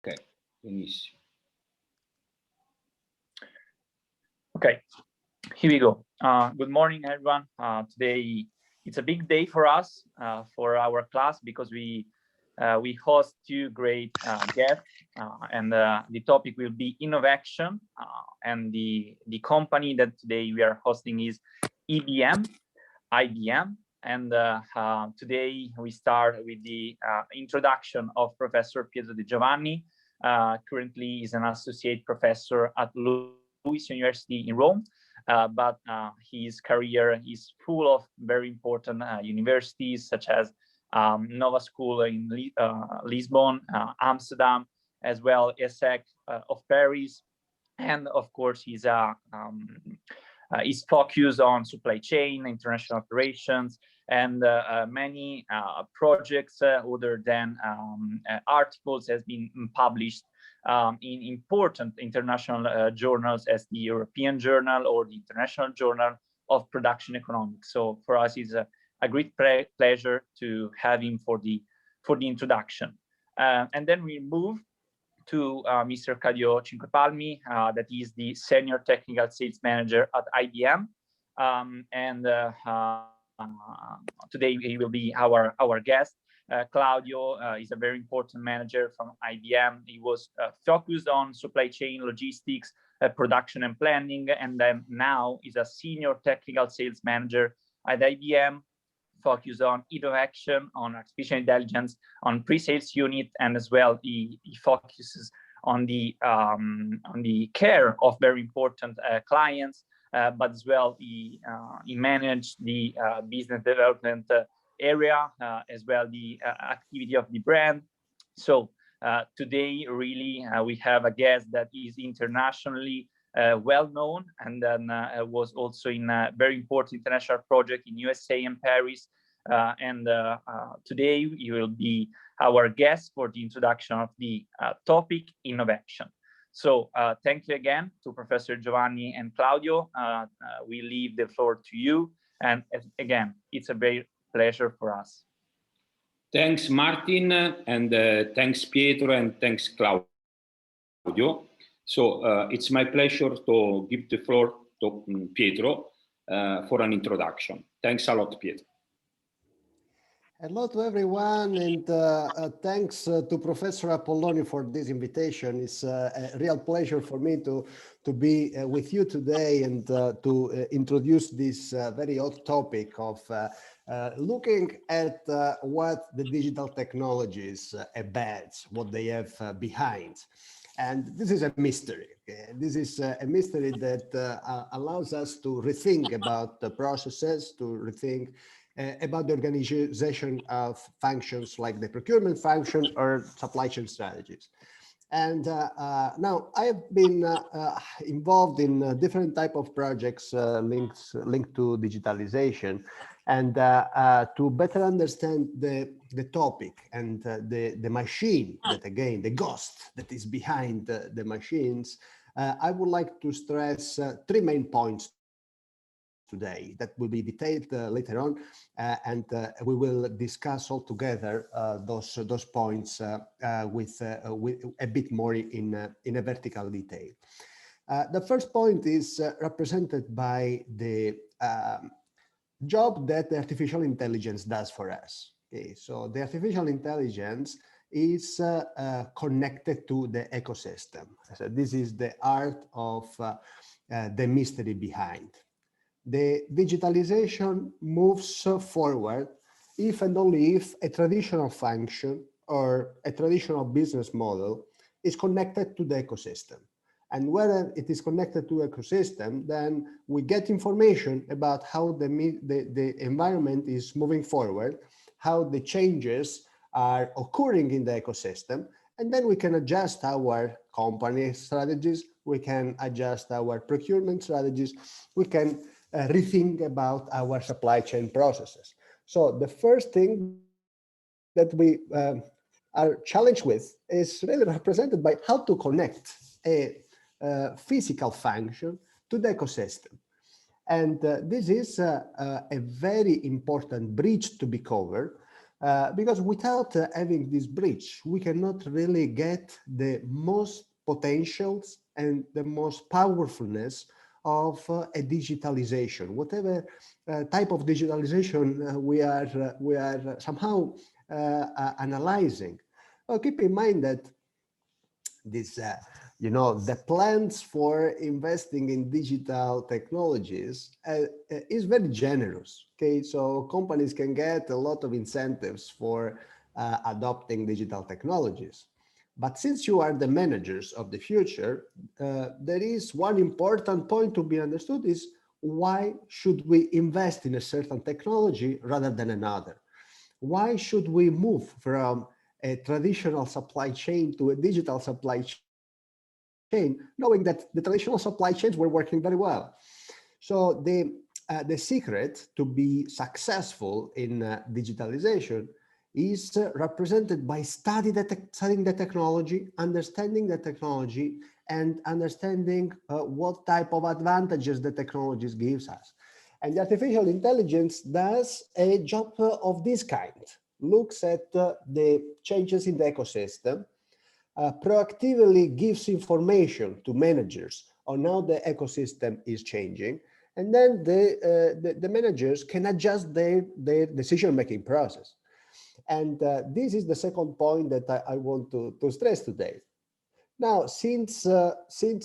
Ok, benissimo. Okay, here we go. Good morning, everyone. Today it's a big day for us, for our class, because we host two great guests, and the topic will be InnovACTION, and the company that today we are hosting is IBM. And today we start with the introduction of Professor Pietro De Giovanni. Currently is an associate professor at Luis University in Rome, but his career is full of very important universities such as Nova School in Lisbon, Amsterdam, as well as ESSEC of Paris, and of course he's focused on supply chain, international operations, and many projects other than articles has been published in important international journals as the European Journal or the International Journal of Production Economics. So for us, it's a great pleasure to have him for the introduction. And then we move to Mr. Claudio Cinquepalmi, that is the Senior Technical Sales Manager at IBM. Today he will be our guest. Claudio is a very important manager from IBM. He was focused on supply chain, logistics, production and planning, and then now is a Senior Technical Sales Manager at IBM, focused on InnovACTION, on artificial intelligence, on pre-sales unit, and as well he focuses on the care of very important clients, but as well he managed the business development area, as well the activity of the brand. So today really we have a guest that is internationally well known, and then was also in a very important international project in USA and Paris. Today he will be our guest for the introduction of the topic InnovACTION. So thank you again to Professor Giovanni and Claudio. We leave the floor to you, and again it's a very pleasure for us. Thanks, Martin, and thanks, Pietro, and thanks, Claudio. So it's my pleasure to give the floor to Pietro for an introduction. Thanks a lot, Pietro. Hello to everyone, and thanks to Professor Appolloni for this invitation. It's a real pleasure for me to be with you today and to introduce this very hot topic of looking at what the digital technologies embeds, what they have behind. And this is a mystery. Okay? This is a mystery that allows us to rethink about the processes, to rethink about the organization of functions like the procurement function or supply chain strategies. And now I have been involved in different type of projects linked to digitalization, and to better understand the topic and the machine that, again, the ghost that is behind the machines, I would like to stress three main points today that will be detailed later on, and we will discuss all together those points with a bit more in a vertical detail. The first point is represented by the job that the artificial intelligence does for us. Okay, so the artificial intelligence is connected to the ecosystem. So this is the art of the mystery behind. The digitalization moves forward if and only if a traditional function or a traditional business model is connected to the ecosystem. And where it is connected to ecosystem, then we get information about how the environment is moving forward, how the changes are occurring in the ecosystem, and then we can adjust our company strategies, we can adjust our procurement strategies, we can rethink about our supply chain processes. So the first thing that we are challenged with is really represented by how to connect a physical function to the ecosystem. And this is a very important bridge to be covered, Because without having this bridge, we cannot really get the most potentials and the most powerfulness of a digitalization. Whatever type of digitalization we are somehow analyzing. Well, keep in mind that this, the plans for investing in digital technologies is very generous. Okay, so companies can get a lot of incentives for adopting digital technologies. But since you are the managers of the future, there is one important point to be understood is why should we invest in a certain technology rather than another? Why should we move from a traditional supply chain to a digital supply chain, knowing that the traditional supply chains were working very well? So the secret to be successful in digitalization is represented by studying the technology, understanding the technology, and understanding what type of advantages the technologies gives us. And the artificial intelligence does a job of this kind, looks at the changes in the ecosystem, proactively gives information to managers on how the ecosystem is changing, and then the managers can adjust their decision-making process. And this is the second point that I want to stress today. Now, since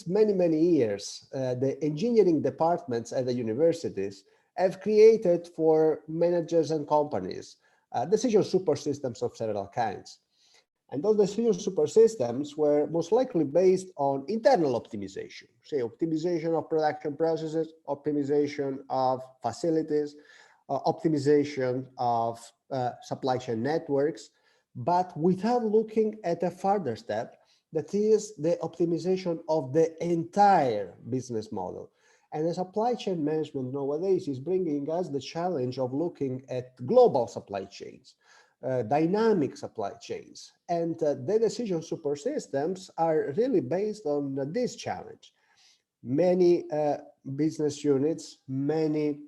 many years, the engineering departments at the universities have created for managers and companies decision super systems of several kinds. And those decision super systems were most likely based on internal optimization, say optimization of production processes, optimization of facilities, optimization of supply chain networks, but without looking at a further step, that is the optimization of the entire business model. And the supply chain management nowadays is bringing us the challenge of looking at global supply chains, dynamic supply chains. And the decision super systems are really based on this challenge. Many business units, many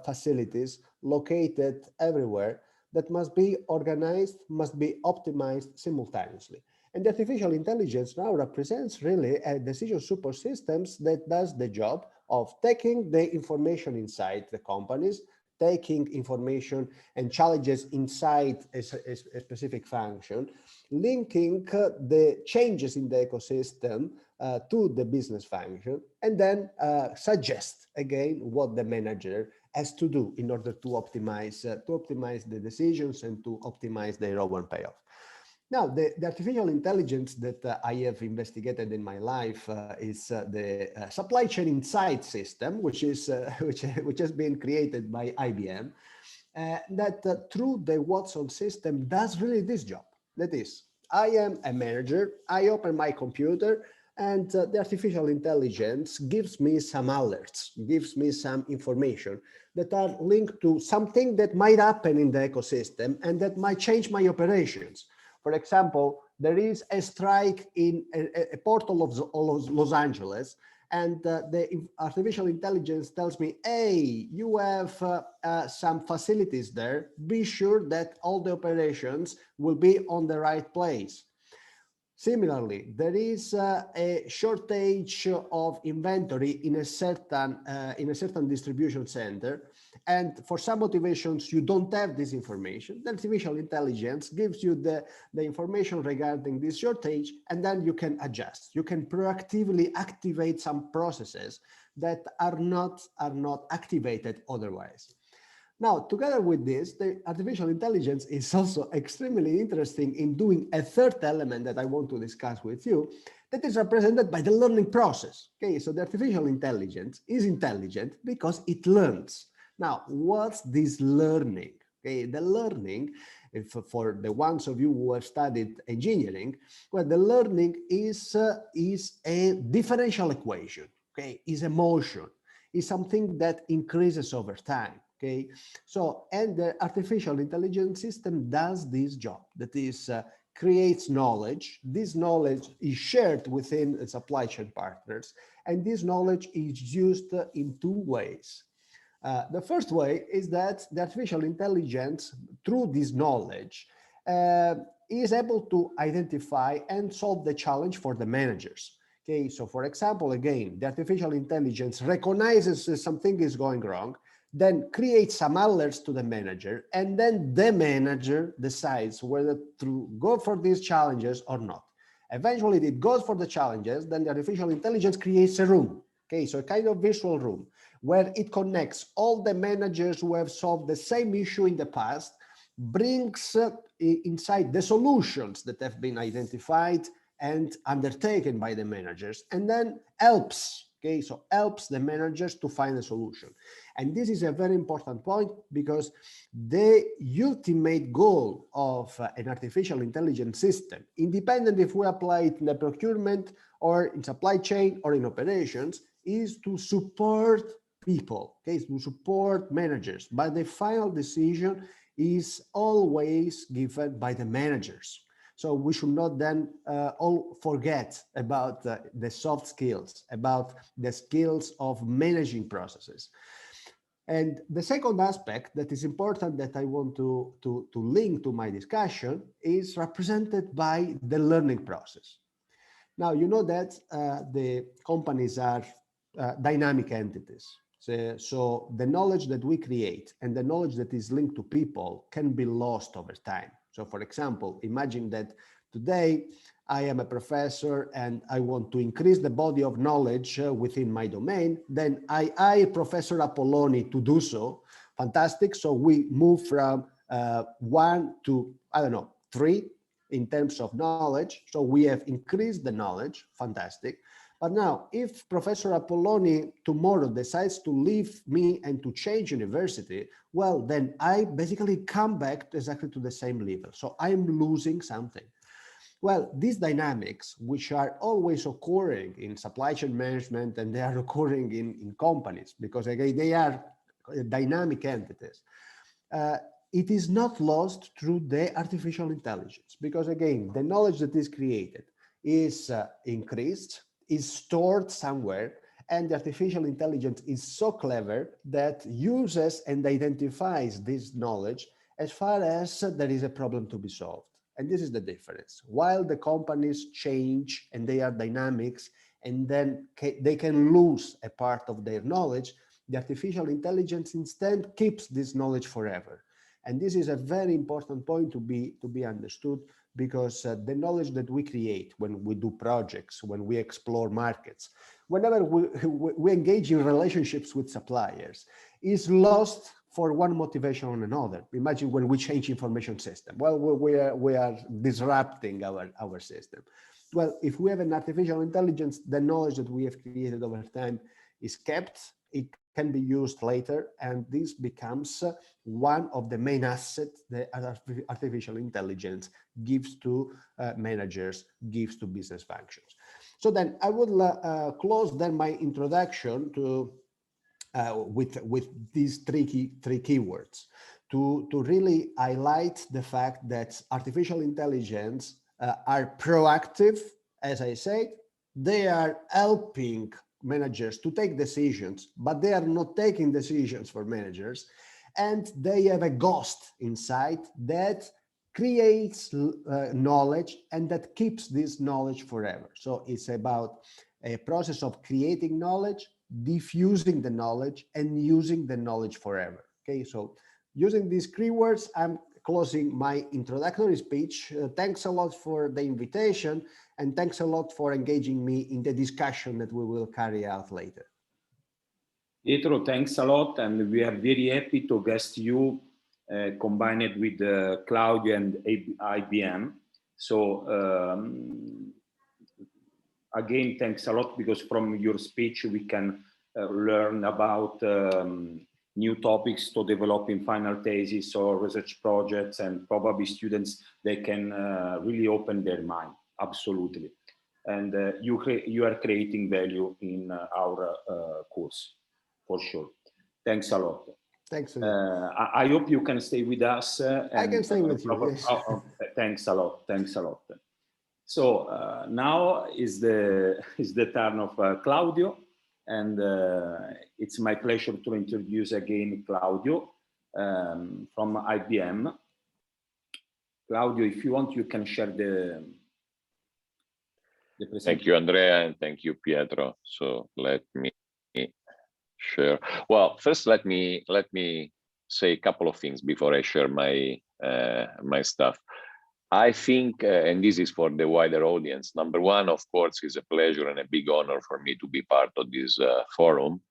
facilities located everywhere that must be organized, must be optimized simultaneously. And artificial intelligence now represents really a decision super systems that does the job of taking the information inside the companies, taking information and challenges inside a specific function, linking the changes in the ecosystem to the business function, and then suggest again what the manager has to do in order to optimize the decisions and to optimize their own payoff. Now, the artificial intelligence that I have investigated in my life is the supply chain insight system, which has been created by IBM, that through the Watson system does really this job. That is, I am a manager, I open my computer, and the artificial intelligence gives me some alerts, gives me some information that are linked to something that might happen in the ecosystem and that might change my operations. For example, there is a strike in a portal of Los Angeles, and the artificial intelligence tells me, hey, you have some facilities there. Be sure that all the operations will be on the right place. Similarly, there is a shortage of inventory in a certain distribution center, and for some motivations you don't have this information. The artificial intelligence gives you the information regarding this shortage, and then you can adjust. You can proactively activate some processes that are not activated otherwise. Now, together with this, the artificial intelligence is also extremely interesting in doing a third element that I want to discuss with you, that is represented by the learning process. Okay, so the artificial intelligence is intelligent because it learns. Now, what's this learning? Okay, the learning, if for the ones of you who have studied engineering, well, the learning is a differential equation. Okay, is a motion, is something that increases over time. Okay, so, and the artificial intelligence system does this job, that is, creates knowledge. This knowledge is shared within the supply chain partners, and this knowledge is used in two ways. The first way is that the artificial intelligence, through this knowledge, is able to identify and solve the challenge for the managers. Okay, so for example, again, the artificial intelligence recognizes something is going wrong, then creates some alerts to the manager, and then the manager decides whether to go for these challenges or not. Eventually, it goes for the challenges, then the artificial intelligence creates a room. Okay, so a kind of virtual room where it connects all the managers who have solved the same issue in the past, brings inside the solutions that have been identified and undertaken by the managers, and then helps, okay, so helps the managers to find a solution. And this is a very important point, because the ultimate goal of an artificial intelligence system, independent if we apply it in the procurement or in supply chain or in operations, is to support people, okay, to support managers, but the final decision is always given by the managers. So we should not then all forget about the soft skills, about the skills of managing processes. And the second aspect that is important that I want to link to my discussion is represented by the learning process. Now, you know that the companies are dynamic entities. So the knowledge that we create and the knowledge that is linked to people can be lost over time. So for example, imagine that today I am a professor and I want to increase the body of knowledge within my domain. Then I hire Professor Appolloni to do so. Fantastic. So we move from 1 to, I don't know, 3 in terms of knowledge. So we have increased the knowledge. Fantastic. But now, if Professor Appolloni tomorrow decides to leave me and to change university, well, then I basically come back exactly to the same level. So I'm losing something. Well, these dynamics, which are always occurring in supply chain management, and they are occurring in companies, because again, they are dynamic entities. It is not lost through the artificial intelligence, because again, the knowledge that is created is increased, is stored somewhere, and the artificial intelligence is so clever that uses and identifies this knowledge as far as there is a problem to be solved. And this is the difference. While the companies change and they are dynamics, and then they can lose a part of their knowledge, the artificial intelligence instead keeps this knowledge forever. And this is a very important point to be understood, because the knowledge that we create when we do projects, when we explore markets, whenever we engage in relationships with suppliers, is lost for one motivation or another. Imagine when we change information system. Well, we are disrupting our system. Well, if we have an artificial intelligence, the knowledge that we have created over time is kept. It can be used later, and this becomes one of the main assets that artificial intelligence gives to managers, gives to business functions. So then I would close then my introduction to with these three keywords to really highlight the fact that artificial intelligence are proactive. As I said, they are helping managers to take decisions, but they are not taking decisions for managers, and they have a ghost inside that creates knowledge and that keeps this knowledge forever. So it's about a process of creating knowledge, diffusing the knowledge, and using the knowledge forever. Okay, so using these keywords, I'm closing my introductory speech. Thanks a lot for the invitation, and thanks a lot for engaging me in the discussion that we will carry out later. Pietro, thanks a lot, and we are very happy to guest you combined with Claudio and IBM. So again, thanks a lot, because from your speech we can learn about new topics to develop in final thesis or research projects, and probably students, they can really open their mind, absolutely. And you are creating value in our course, for sure. Thanks a lot. Thanks. I hope you can stay with us. I can stay with you. Yes. Thanks a lot. Thanks a lot. So now is the turn of Claudio, and it's my pleasure to introduce again Claudio from IBM. Claudio, if you want, you can share the presentation. Thank you, Andrea, and thank you, Pietro. So let me share. Well, first, let me say a couple of things before I share my my stuff. I think, and this is for the wider audience, number one, of course, is a pleasure and a big honor for me to be part of this forum.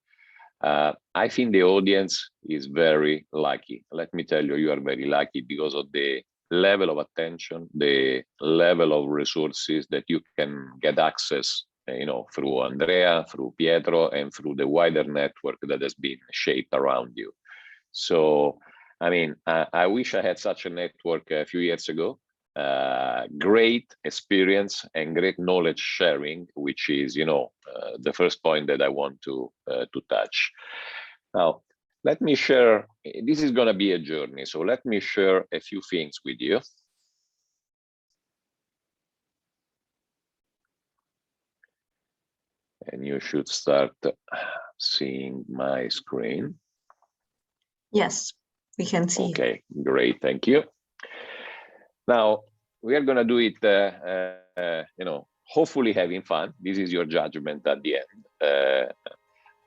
I think the audience is very lucky. Let me tell you, you are very lucky because of the level of attention, the level of resources that you can get access, you know, through Andrea, through Pietro, and through the wider network that has been shaped around you. So, I mean, I wish I had such a network a few years ago. Great experience and great knowledge sharing, which is, you know, the first point that I want to touch. Now, let me share, this is going to be a journey, so let me share a few things with you. And you should start seeing my screen. Yes, we can see. Okay, great, thank you. Now, we are going to do it, you know, hopefully having fun. This is your judgment at the end.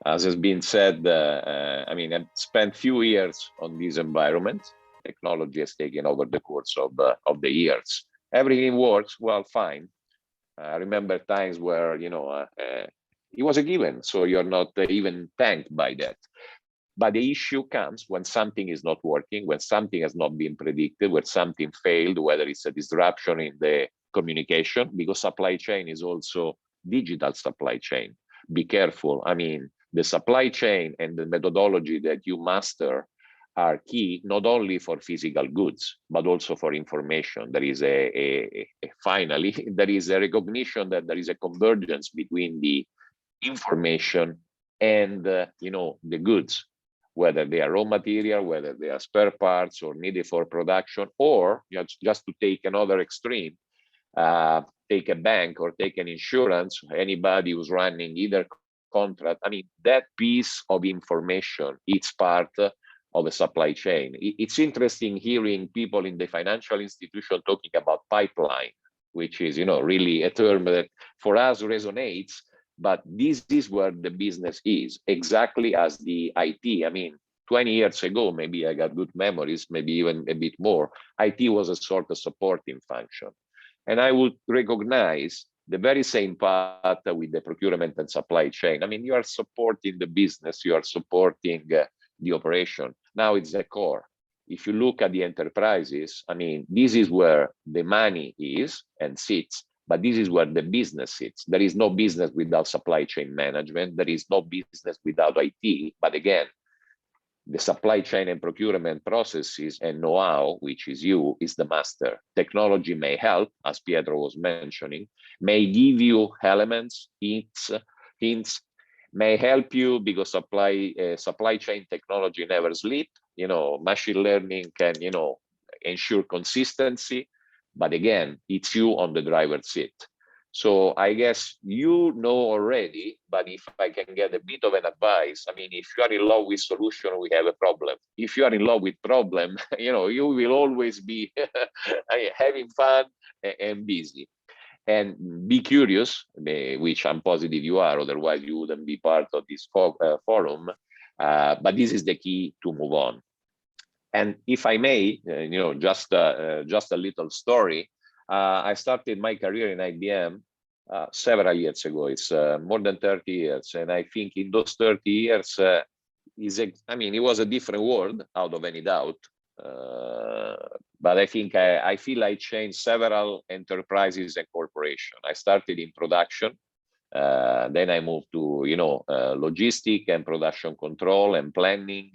As has been said, I mean, I've spent few years on this environment. Technology has taken over the course of the years. Everything works, well, fine. I remember times where, you know, it was a given, so you're not even thanked by that. But the issue comes when something is not working, when something has not been predicted, when something failed, whether it's a disruption in the communication, because supply chain is also digital supply chain. Be careful. I mean, the supply chain and the methodology that you master are key, not only for physical goods, but also for information. There is finally, there is a recognition that there is a convergence between the information and, you know, the goods, whether they are raw material, whether they are spare parts or needed for production, or just to take another extreme, take a bank or take an insurance, anybody who's running either contract, I mean, that piece of information, it's part of a supply chain. It's interesting hearing people in the financial institution talking about pipeline, which is, you know, really a term that for us resonates, but this is where the business is, exactly as the IT. I mean, 20 years ago, maybe I got good memories, maybe even a bit more, IT was a sort of supporting function. And I would recognize the very same path with the procurement and supply chain. I mean, you are supporting the business, you are supporting the operation. Now it's the core. If you look at the enterprises, I mean, this is where the money is and sits, but this is where the business sits. There is no business without supply chain management. There is no business without IT. But again, the supply chain and procurement processes and know-how, which is you, is the master. Technology may help, as Pietro was mentioning, may give you elements, hints, may help you because supply chain technology never sleep. You know, machine learning can, you know, ensure consistency. But again, it's you on the driver's seat. So I guess you know already, but if I can get a bit of an advice, I mean, if you are in love with solution, we have a problem. If you are in love with problem, you know, you will always be having fun and busy. And be curious, which I'm positive you are, otherwise you wouldn't be part of this forum. But this is the key to move on. And if I may, you know, just a little story. I started my career in IBM several years ago. It's more than 30 years. And I think in those 30 years, I mean, it was a different world, out of any doubt. But I think I feel I changed several enterprises and corporations. I started in production. Then I moved to, you know, logistic and production control and planning.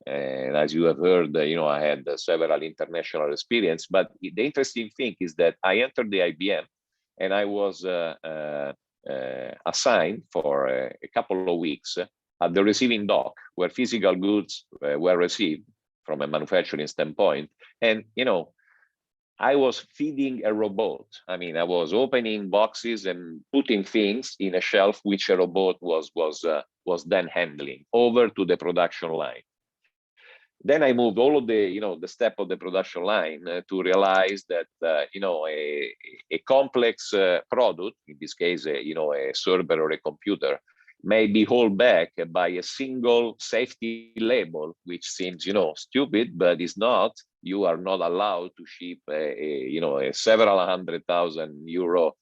And as you have heard, you know, I had several international experience. But the interesting thing is that I entered the IBM and I was assigned for a couple of weeks at the receiving dock where physical goods were received from a manufacturing standpoint. And, you know, I was feeding a robot. I mean, I was opening boxes and putting things in a shelf which a robot was was then handling over to the production line. Then I moved all of the, the step of the production line to realize that, a complex product, in this case, a server or a computer, may be held back by a single safety label, which seems, stupid, but is not. You are not allowed to ship a several €100,000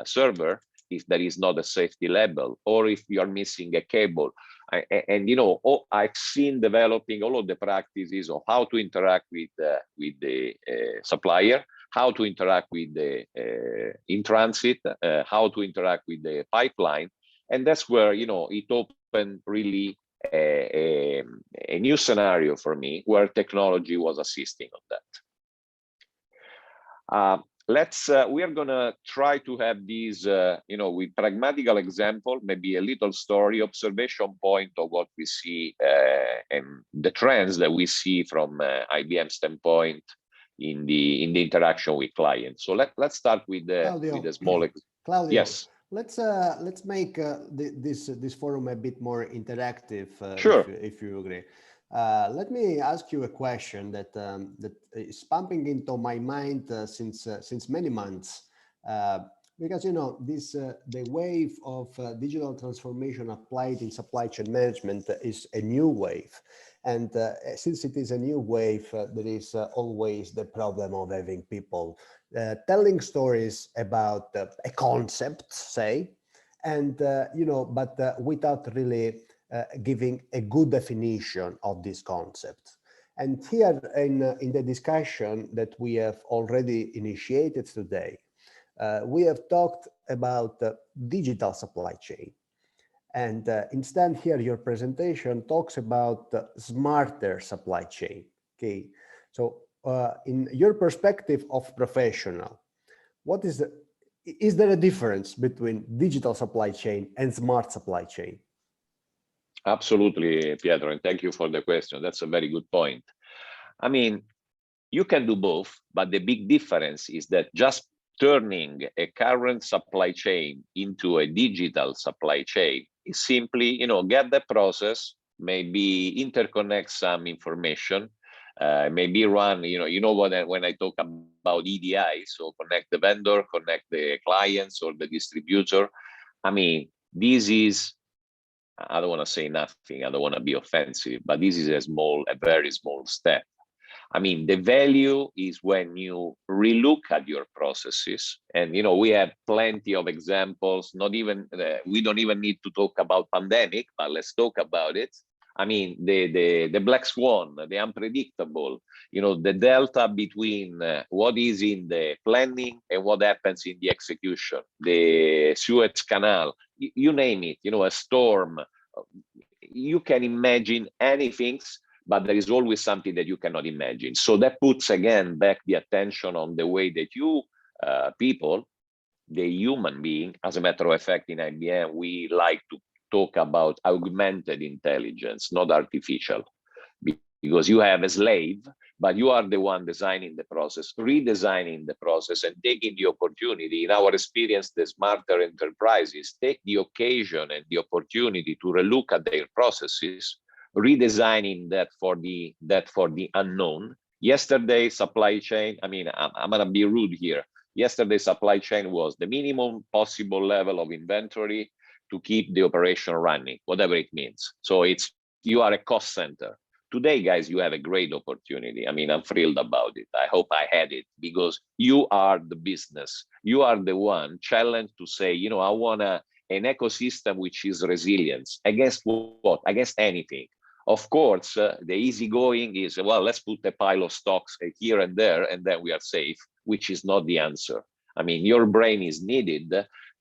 server if there is not a safety label, or if you are missing a cable. I've seen developing all of the practices of how to interact with the supplier, how to interact with the in transit, how to interact with the pipeline. And that's where, it opened really a new scenario for me where technology was assisting on that. We are gonna try to have these, with pragmatical example, maybe a little story, observation point of what we see and the trends that we see from IBM standpoint in the interaction with clients. So let's start with the small. Claudio, yes. Let's make this forum a bit more interactive. Sure. If you agree. Let me ask you a question that is pumping into my mind since many months, because the wave of digital transformation applied in supply chain management is a new wave, and since it is a new wave, there is always the problem of having people telling stories about a concept, say, and but without really giving a good definition of this concept. And here in the discussion that we have already initiated today, we have talked about digital supply chain. And instead here, your presentation talks about smarter supply chain, okay? So in your perspective of professional, is there a difference between digital supply chain and smart supply chain? Absolutely, Pietro, and thank you for the question. That's a very good point. I mean, you can do both, but the big difference is that just turning a current supply chain into a digital supply chain is simply, get the process, maybe interconnect some information, maybe run, when I talk about EDI, so connect the vendor, connect the clients or the distributor. I mean, this is, I don't want to say nothing, I don't want to be offensive, but this is a very small step. I mean, the value is when you relook at your processes, and we have plenty of examples. Not even we don't even need to talk about pandemic, but let's talk about it. I mean, the black swan, the unpredictable, the delta between what is in the planning and what happens in the execution, the Suez Canal, you name it, a storm. You can imagine anything, but there is always something that you cannot imagine. So that puts again back the attention on the way that you people, the human being, as a matter of fact, in IBM, we like to talk about augmented intelligence, not artificial, because you have a slave, but you are the one designing the process, redesigning the process, and taking the opportunity. In our experience, the smarter enterprises take the occasion and the opportunity to relook at their processes, redesigning that for the unknown. Yesterday, supply chain, I mean, I'm gonna be rude here. Yesterday, supply chain was the minimum possible level of inventory to keep the operation running, whatever it means. So you are a cost center. Today, guys, you have a great opportunity. I mean, I'm thrilled about it. I hope I had it, because you are the business. You are the one challenged to say, I want an ecosystem which is resilient against what? Against anything. Of course, the easygoing is, well, let's put a pile of stocks here and there, and then we are safe, which is not the answer. I mean, your brain is needed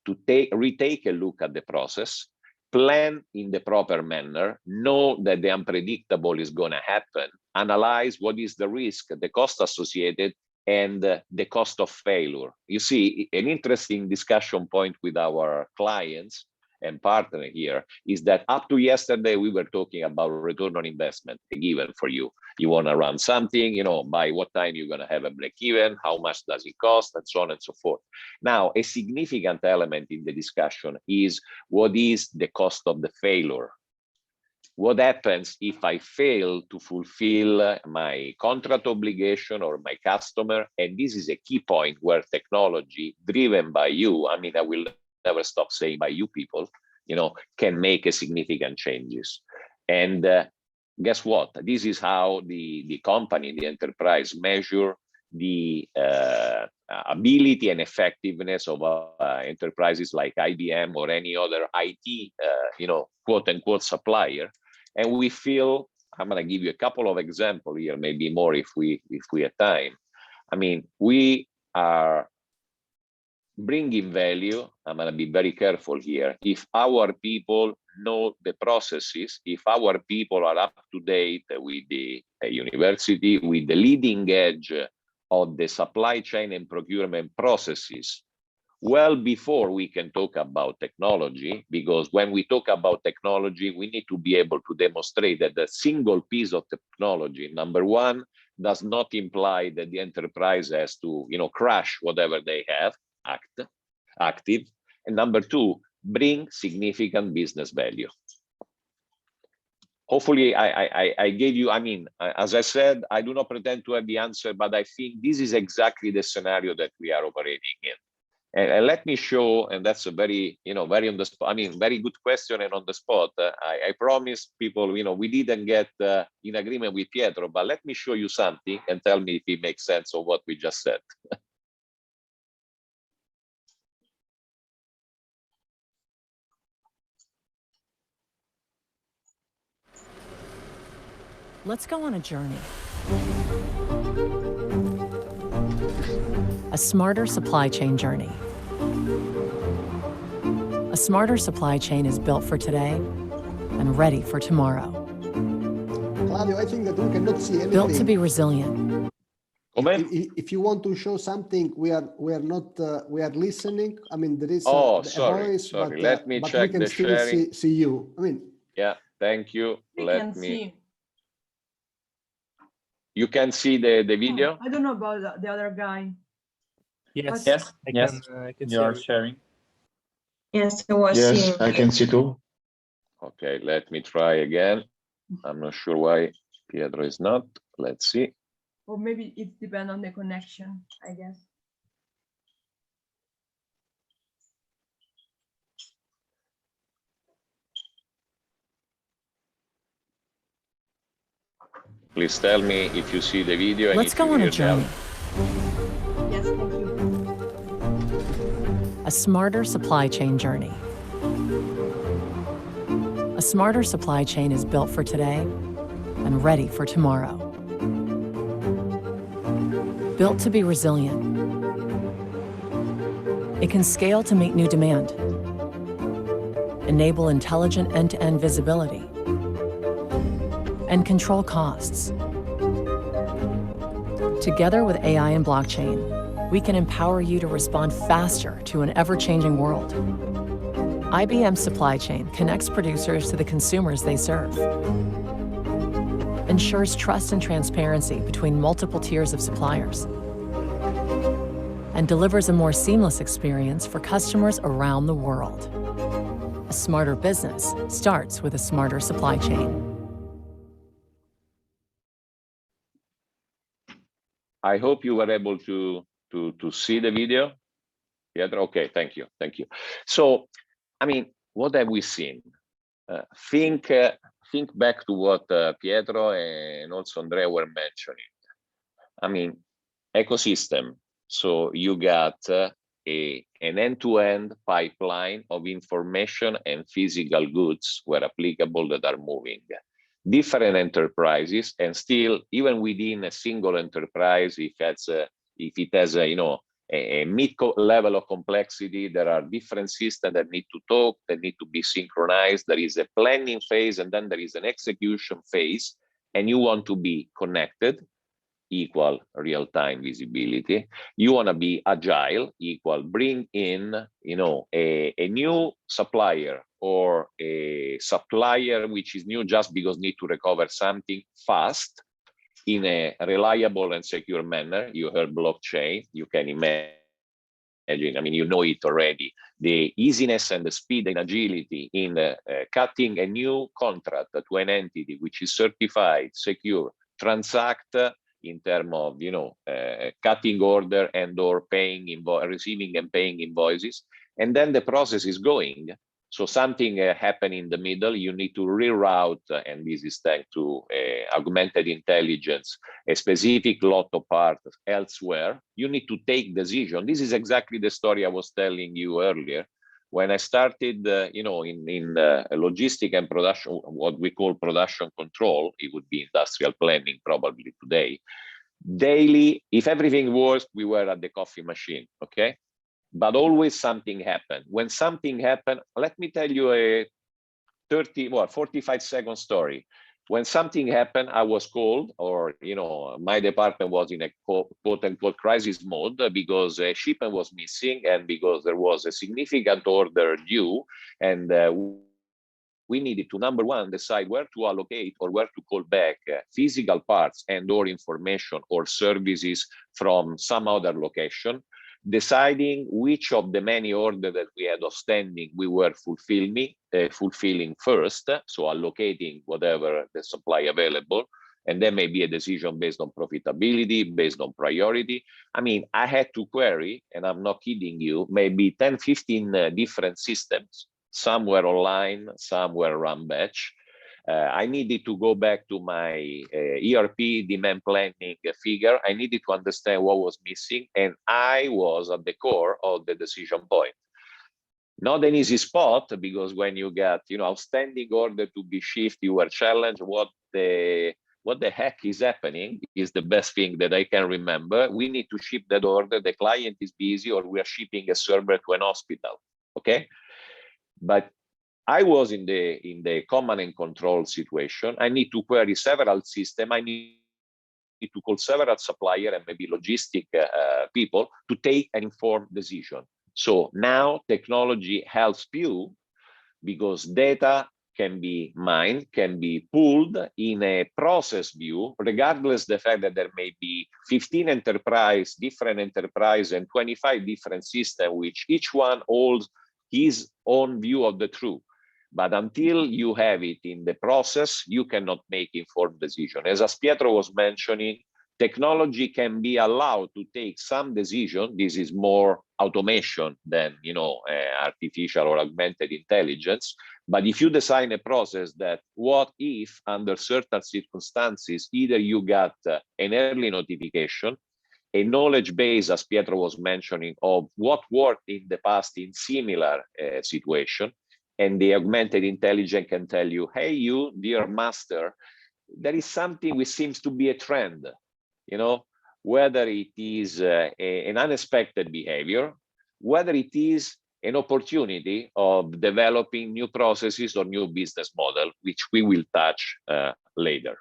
to retake a look at the process, plan in the proper manner, know that the unpredictable is going to happen, analyze what is the risk, the cost associated, and the cost of failure. You see, an interesting discussion point with our clients and partner here is that up to yesterday, we were talking about return on investment, a given for you. You want to run something, you know, by what time you're going to have a break even, how much does it cost, and so on and so forth. Now, a significant element in the discussion is what is the cost of the failure? What happens if I fail to fulfill my contract obligation or my customer? And this is a key point where technology driven by you, I mean, I will never stop saying by you people, you know, can make a significant changes. And guess what? This is how the company, the enterprise measure the ability and effectiveness of enterprises like IBM or any other IT, you know, quote unquote supplier. And we feel, I'm going to give you a couple of examples here, maybe more if we have time. I mean, we are bringing value. I'm going to be very careful here. If our people know the processes, if our people are up to date with the university, with the leading edge of the supply chain and procurement processes, well before we can talk about technology, because when we talk about technology, we need to be able to demonstrate that the single piece of technology, number one, does not imply that the enterprise has to, you know, crash whatever they have active, and number two, bring significant business value. Hopefully I gave you, I mean, as I said, I do not pretend to have the answer, but I think this is exactly the scenario that we are operating in. And let me show, and that's a very, you know, very on the spot, I mean, very good question and on the spot. I promise people, you know, we didn't get in agreement with Pietro, but let me show you something and tell me if it makes sense of what we just said. Let's go on a journey. A smarter supply chain journey. A smarter supply chain is built for today and ready for tomorrow. Claudio, I think that we cannot see anything. Built to be resilient. If you want to show something, we are listening. I mean, there is a voice, sorry. Let me check we can the still sharing. see you. I mean, yeah, thank you. Let me. You can see the video? I don't know about the other guy. Yes, but yes, I can you're sharing. Yes, I was Yes, seeing. I can see too. Okay, let me try again. I'm not sure why Pietro is not. Let's see. Or maybe it depends on the connection, I guess. Please tell me if you see the video. And Let's if go you on a hear journey. Yes, thank you. A smarter supply chain journey. A smarter supply chain is built for today and ready for tomorrow. Built to be resilient. It can scale to meet new demand, enable intelligent end-to-end visibility, and control costs. Together with AI and blockchain, we can empower you to respond faster to an ever-changing world. IBM Supply Chain connects producers to the consumers they serve, ensures trust and transparency between multiple tiers of suppliers, and delivers a more seamless experience for customers around the world. A smarter business starts with a smarter supply chain. I hope you were able to see the video. Pietro, okay, thank you. So, I mean, what have we seen? Think back to what Pietro and also Andrea were mentioning. I mean, ecosystem. So you got an end-to-end pipeline of information and physical goods where applicable that are moving. Different enterprises, and still, even within a single enterprise, if it has a, you know, a mid-level of complexity, there are different systems that need to talk, that need to be synchronized. There is a planning phase, and then there is an execution phase, and you want to be connected equal real-time visibility. You want to be agile, equal bring in, a new supplier or a supplier which is new just because need to recover something fast in a reliable and secure manner. You heard blockchain, you can imagine, I mean, you know it already, the easiness and the speed and agility in cutting a new contract to an entity which is certified, secure, transact in terms of, cutting order and or paying receiving and paying invoices, and then the process is going. So something happened in the middle, you need to reroute, and this is thanks to augmented intelligence, a specific lot of parts elsewhere. You need to take decision. This is exactly the story I was telling you earlier. When I started, in logistic and production, what we call production control, it would be industrial planning probably today. Daily, if everything works, we were at the coffee machine, okay? But always something happened. When something happened, let me tell you a 45-second story. When something happened, I was called, or my department was in a quote-unquote crisis mode because a shipment was missing and because there was a significant order due, and we needed to, number one, decide where to allocate or where to call back physical parts and or information or services from some other location, deciding which of the many orders that we had outstanding we were fulfilling first, so allocating whatever the supply available, and then maybe a decision based on profitability, based on priority. I mean, I had to query, and I'm not kidding you, maybe 10, 15 different systems. Some were online, some were run batch. I needed to go back to my ERP demand planning figure. I needed to understand what was missing, and I was at the core of the decision point. Not an easy spot, because when you get outstanding order to be shipped, you were challenged. What the heck is happening is the best thing that I can remember. We need to ship that order. The client is busy, or we are shipping a server to an hospital. Okay, but I was in the command and control situation. I need to query several systems. I need to call several suppliers and maybe logistic people to take an informed decision. So now technology helps you, because data can be mined, can be pulled in a process view, regardless the fact that there may be 15 different enterprise and 25 different systems, which each one holds his own view of the truth. But until you have it in the process, you cannot make informed decision. As Pietro was mentioning, technology can be allowed to take some decision. This is more automation than artificial or augmented intelligence. But if you design a process that, what if under certain circumstances, either you got an early notification, a knowledge base, as Pietro was mentioning, of what worked in the past in similar situation, and the augmented intelligence can tell you, hey, you, dear master, there is something which seems to be a trend, whether it is an unexpected behavior, whether it is an opportunity of developing new processes or new business model, which we will touch later.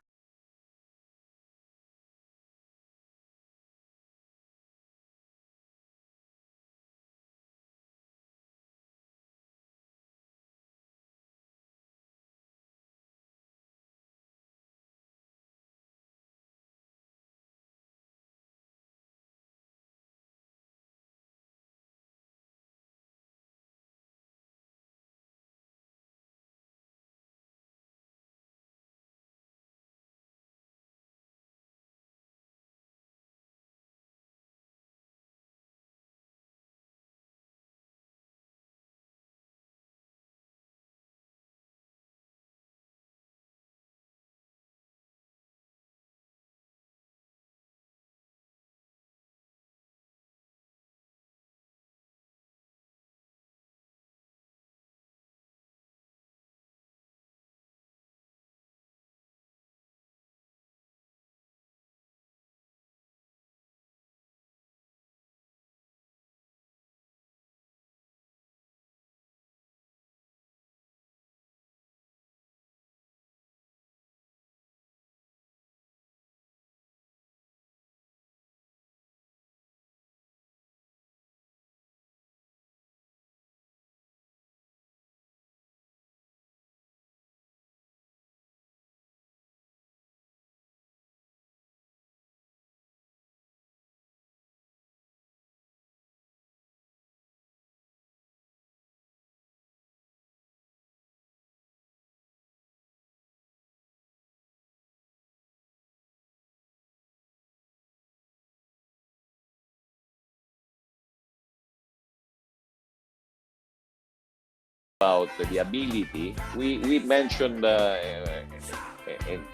about the ability, we mentioned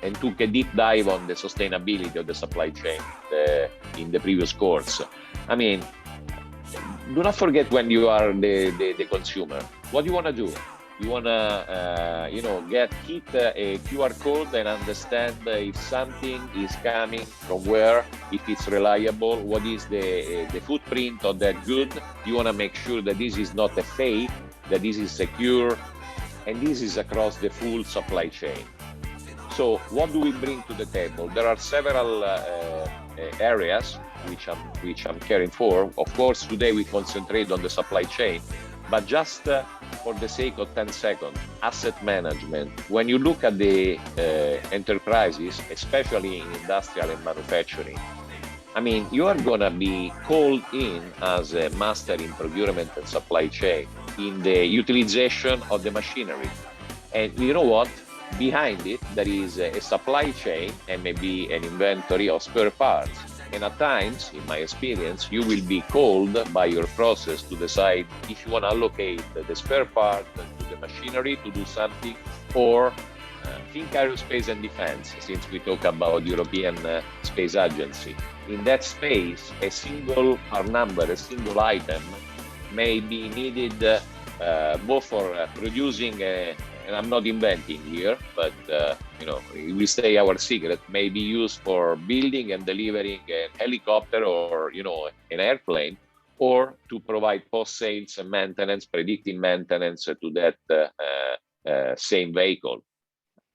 and took a deep dive on the sustainability of the supply chain in the previous course. I mean, do not forget when you are the consumer, what you want to do. You want to, hit a QR code and understand if something is coming from where, if it's reliable, what is the footprint of that good. You want to make sure that this is not a fake, that this is secure, and this is across the full supply chain. So what do we bring to the table? There are several areas which I'm caring for. Of course, today we concentrate on the supply chain, but just for the sake of 10 seconds, asset management. When you look at the enterprises, especially in industrial and manufacturing, I mean, you are going to be called in as a master in procurement and supply chain in the utilization of the machinery. And you know what? Behind it, there is a supply chain and maybe an inventory of spare parts. And at times, in my experience, you will be called by your process to decide if you want to allocate the spare part to the machinery to do something, or think aerospace and defense, since we talk about European Space Agency. In that space, a single part number, a single item may be needed both for producing and I'm not inventing here, but we say our secret, may be used for building and delivering a helicopter or an airplane, or to provide post-sales maintenance, predictive maintenance to that same vehicle.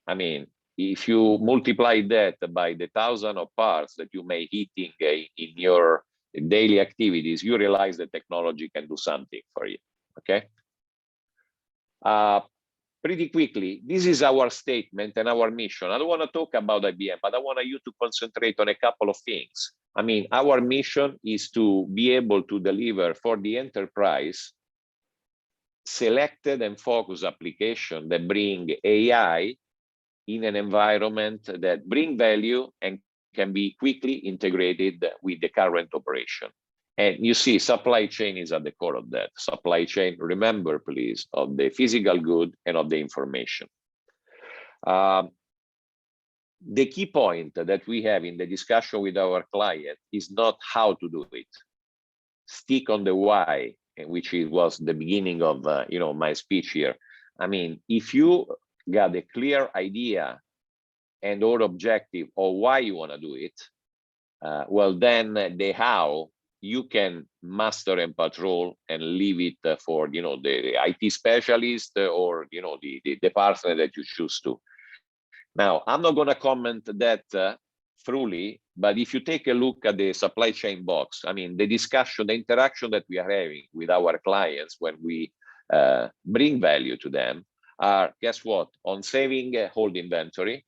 I mean, if you multiply that by the thousand of parts that you may hitting in your daily activities, you realize that technology can do something for you. Okay. Pretty quickly, this is our statement and our mission. I don't want to talk about IBM, but I want you to concentrate on a couple of things. I mean, our mission is to be able to deliver for the enterprise selected and focused application that bring AI in an environment that bring value and can be quickly integrated with the current operation. And you see, supply chain is at the core of that. Supply chain, remember, please, of the physical good and of the information. The key point that we have in the discussion with our client is not how to do it. Stick on the why, which was the beginning of my speech here. I mean, if you got a clear idea and or objective of why you want to do it, well, then the how you can master and patrol and leave it for the IT specialist or the partner that you choose to. Now, I'm not going to comment that thoroughly, but if you take a look at the supply chain box, I mean, the discussion, the interaction that we are having with our clients when we bring value to them are, guess what, on saving hold inventory,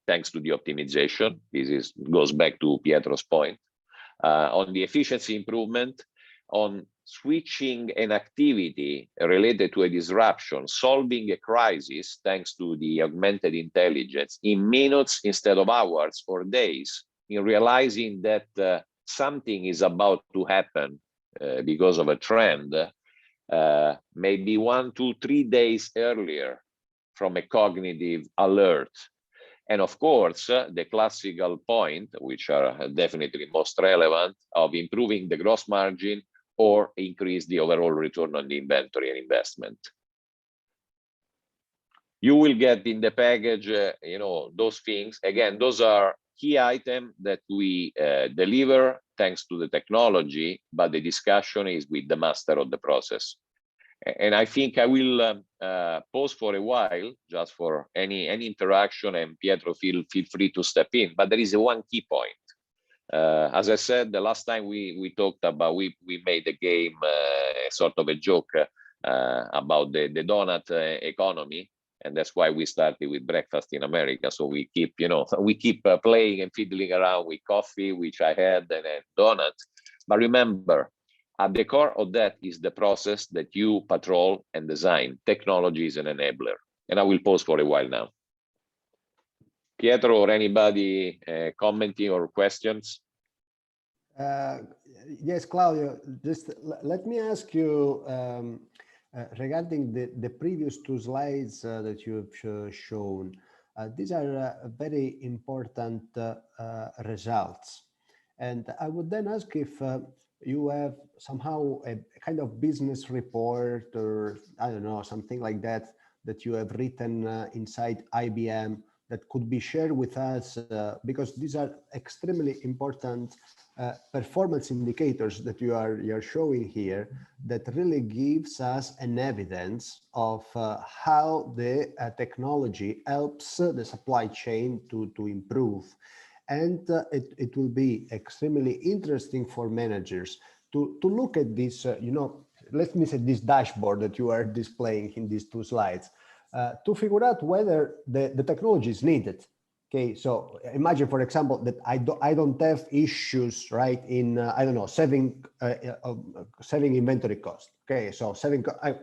thanks to the optimization. This goes back to Pietro's point. On the efficiency improvement, on switching an activity related to a disruption, solving a crisis thanks to the augmented intelligence in minutes instead of hours or days, in realizing that something is about to happen because of a trend, maybe 1, 2, 3 days earlier from a cognitive alert. And of course, the classical point, which are definitely most relevant, of improving the gross margin or increase the overall return on the inventory and investment. You will get in the package, those things. Again, those are key items that we deliver thanks to the technology, but the discussion is with the master of the process. And I think I will pause for a while, just for any interaction, and Pietro, feel free to step in. But there is one key point. As I said, the last time we talked about, we made a game, sort of a joke about the donut economy, and that's why we started with breakfast in America. So we keep, playing and fiddling around with coffee, which I had, and donuts. But remember, at the core of that is the process that you patrol and design. Technology is an enabler. And I will pause for a while now. Pietro or anybody commenting or questions? Yes, Claudio, just let me ask you, regarding the previous two slides that you have shown, these are very important results. And I would then ask if you have somehow a kind of business report, or I don't know, something like that, that you have written inside IBM that could be shared with us, because these are extremely important performance indicators that you're showing here, that really gives us an evidence of how the technology helps the supply chain to improve. And it will be extremely interesting for managers to look at this, let me say, this dashboard that you are displaying in these two slides, to figure out whether the technology is needed. Okay, so imagine, for example, that I don't have issues, right, in I don't know, saving inventory cost. Okay, so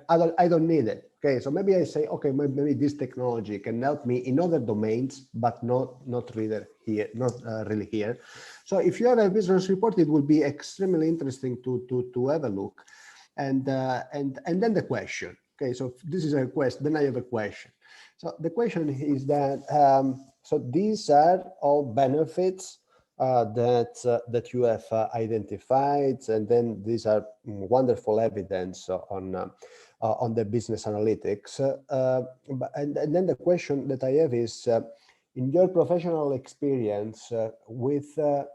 I don't need it. Okay, so maybe I say, okay, maybe this technology can help me in other domains, but not really here, really here. So if you have a business report, it will be extremely interesting to have a look, and then the question. Okay, so this is a question. Then I have a question. So the question is that so these are all benefits that you have identified, and then these are wonderful evidence on the business analytics. And then the question that I have is, in your professional experience with the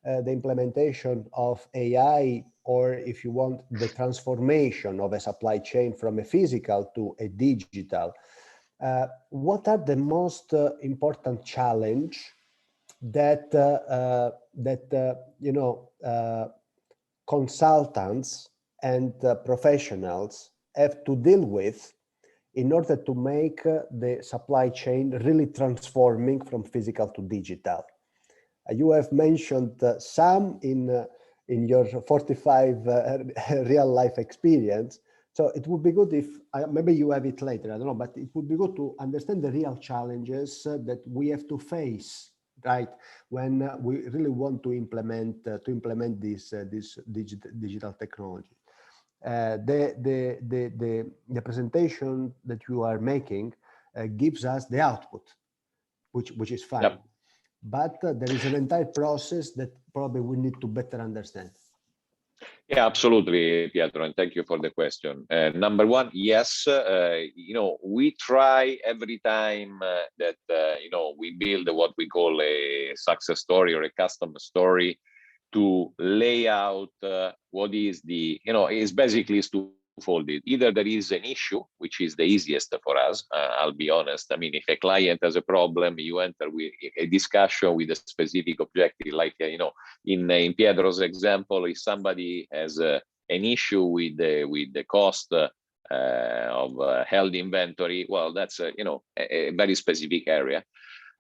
implementation of AI, or if you want, the transformation of a supply chain from a physical to a digital, what are the most important challenge that consultants and professionals have to deal with in order to make the supply chain really transforming from physical to digital? You have mentioned some in your 45 real life experience. So it would be good if, maybe you have it later, I don't know, but it would be good to understand the real challenges that we have to face, right, when we really want to implement this digital technology. The presentation that you are making gives us the output, which is fine. Yep. But there is an entire process that probably we need to better understand. Yeah, absolutely, Pietro, and thank you for the question. Number one, yes, we try every time that we build what we call a success story or a customer story, to lay out what is the, is basically twofold. Either there is an issue, which is the easiest for us. I'll be honest. I mean, if a client has a problem, you enter with a discussion with a specific objective. Like in Pietro's example, if somebody has an issue with the cost of held inventory, well, that's a very specific area.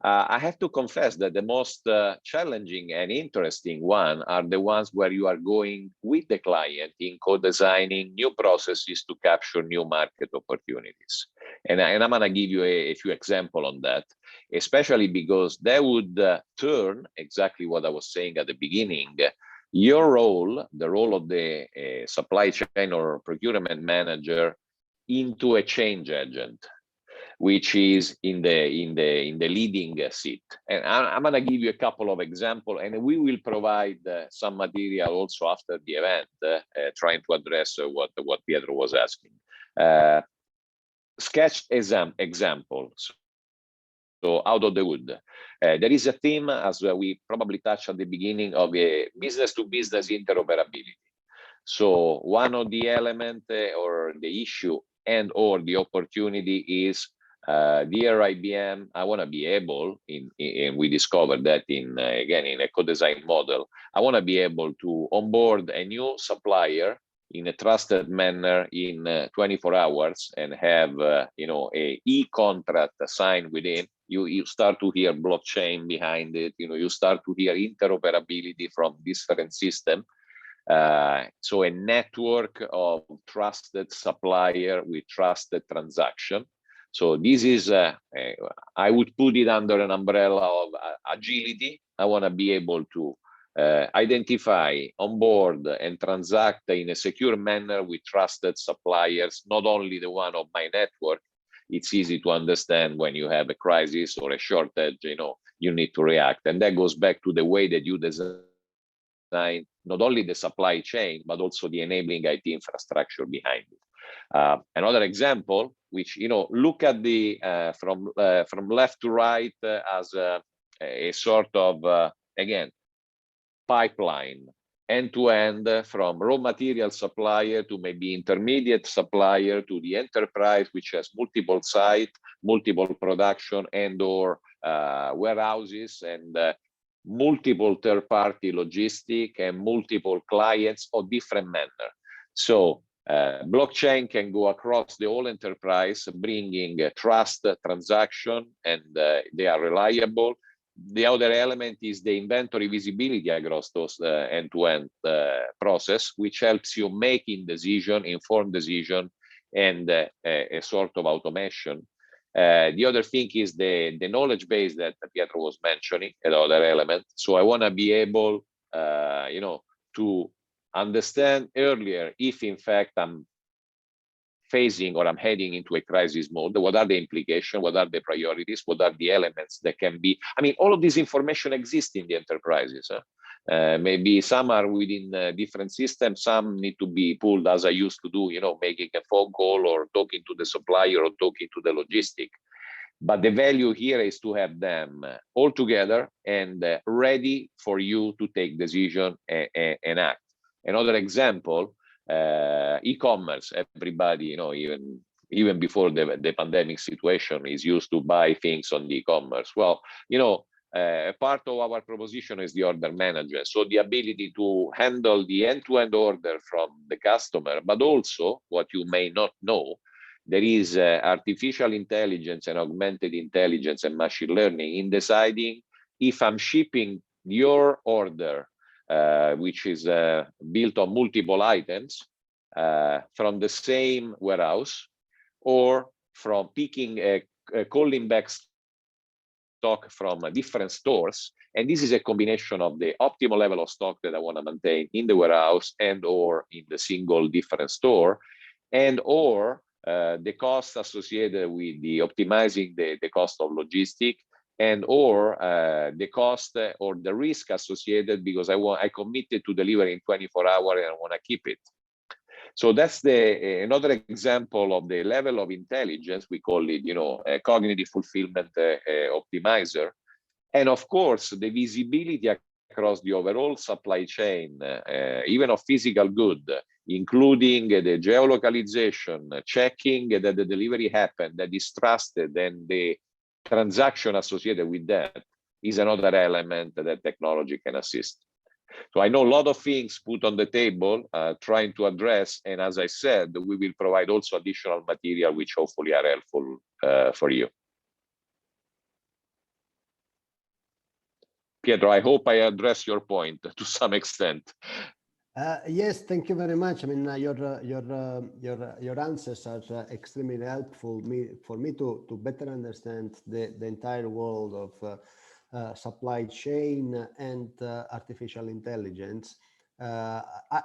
I have to confess that the most challenging and interesting one are the ones where you are going with the client in co-designing new processes to capture new market opportunities. And I'm going to give you a few examples on that, especially because they would turn exactly what I was saying at the beginning. Your role, the role of the supply chain or procurement manager, into a change agent, which is in the leading seat. And I'm going to give you a couple of examples, and we will provide some material also after the event, trying to address what Pietro was asking. Sketched examples. So out of the wood, there is a theme, as we probably touched at the beginning, of a business-to-business interoperability. So one of the elements or the issue and or the opportunity is, dear IBM, I want to be able, and we discovered that again in a co-design model, I want to be able to onboard a new supplier in a trusted manner in 24 hours and have a e-contract signed within. You start to hear blockchain behind it. You start to hear interoperability from different systems. So a network of trusted supplier with trusted transaction. So this is, I would put it under an umbrella of agility. I want to be able to identify, onboard, and transact in a secure manner with trusted suppliers, not only the one of my network. It's easy to understand when you have a crisis or a shortage, you need to react. And that goes back to the way that you design not only the supply chain, but also the enabling IT infrastructure behind it. Another example, which, look at the from left to right as a sort of, again, pipeline, end-to-end, from raw material supplier to maybe intermediate supplier to the enterprise, which has multiple sites, multiple production and or warehouses, and multiple third-party logistic and multiple clients of different manner. So blockchain can go across the whole enterprise, bringing trust, transaction, and they are reliable. The other element is the inventory visibility across those end-to-end process, which helps you making decision, informed decision, and a sort of automation. The other thing is the knowledge base that Pietro was mentioning, another element. So I want to be able, to understand earlier if in fact I'm facing or I'm heading into a crisis mode. What are the implications? What are the priorities? What are the elements that can be? I mean, all of this information exists in the enterprises. Maybe some are within different systems. Some need to be pulled, as I used to do, making a phone call or talking to the supplier or talking to the logistic. But the value here is to have them all together and ready for you to take decision and act. Another example, e-commerce. Everybody, even before the pandemic situation, is used to buy things on the e-commerce. Well, part of our proposition is the order management. So the ability to handle the end-to-end order from the customer, but also what you may not know, there is artificial intelligence and augmented intelligence and machine learning in deciding if I'm shipping your order, which is built on multiple items from the same warehouse, or from picking calling back stock from different stores. And this is a combination of the optimal level of stock that I want to maintain in the warehouse and or in the single different store, and or the cost associated with the optimizing the cost of logistic, and or the cost or the risk associated because I committed to deliver in 24 hours and I want to keep it. So that's another example of the level of intelligence. We call it, a cognitive fulfillment optimizer. And of course, the visibility across the overall supply chain, even of physical good, including the geolocalization, checking that the delivery happened, that is trusted, and the transaction associated with that is another element that technology can assist. So I know a lot of things put on the table, trying to address, and as I said, we will provide also additional material which hopefully are helpful for you. Pietro, I hope I address your point to some extent. Yes, thank you very much. I mean, your answers are extremely helpful for me to better understand the entire world of supply chain and artificial intelligence.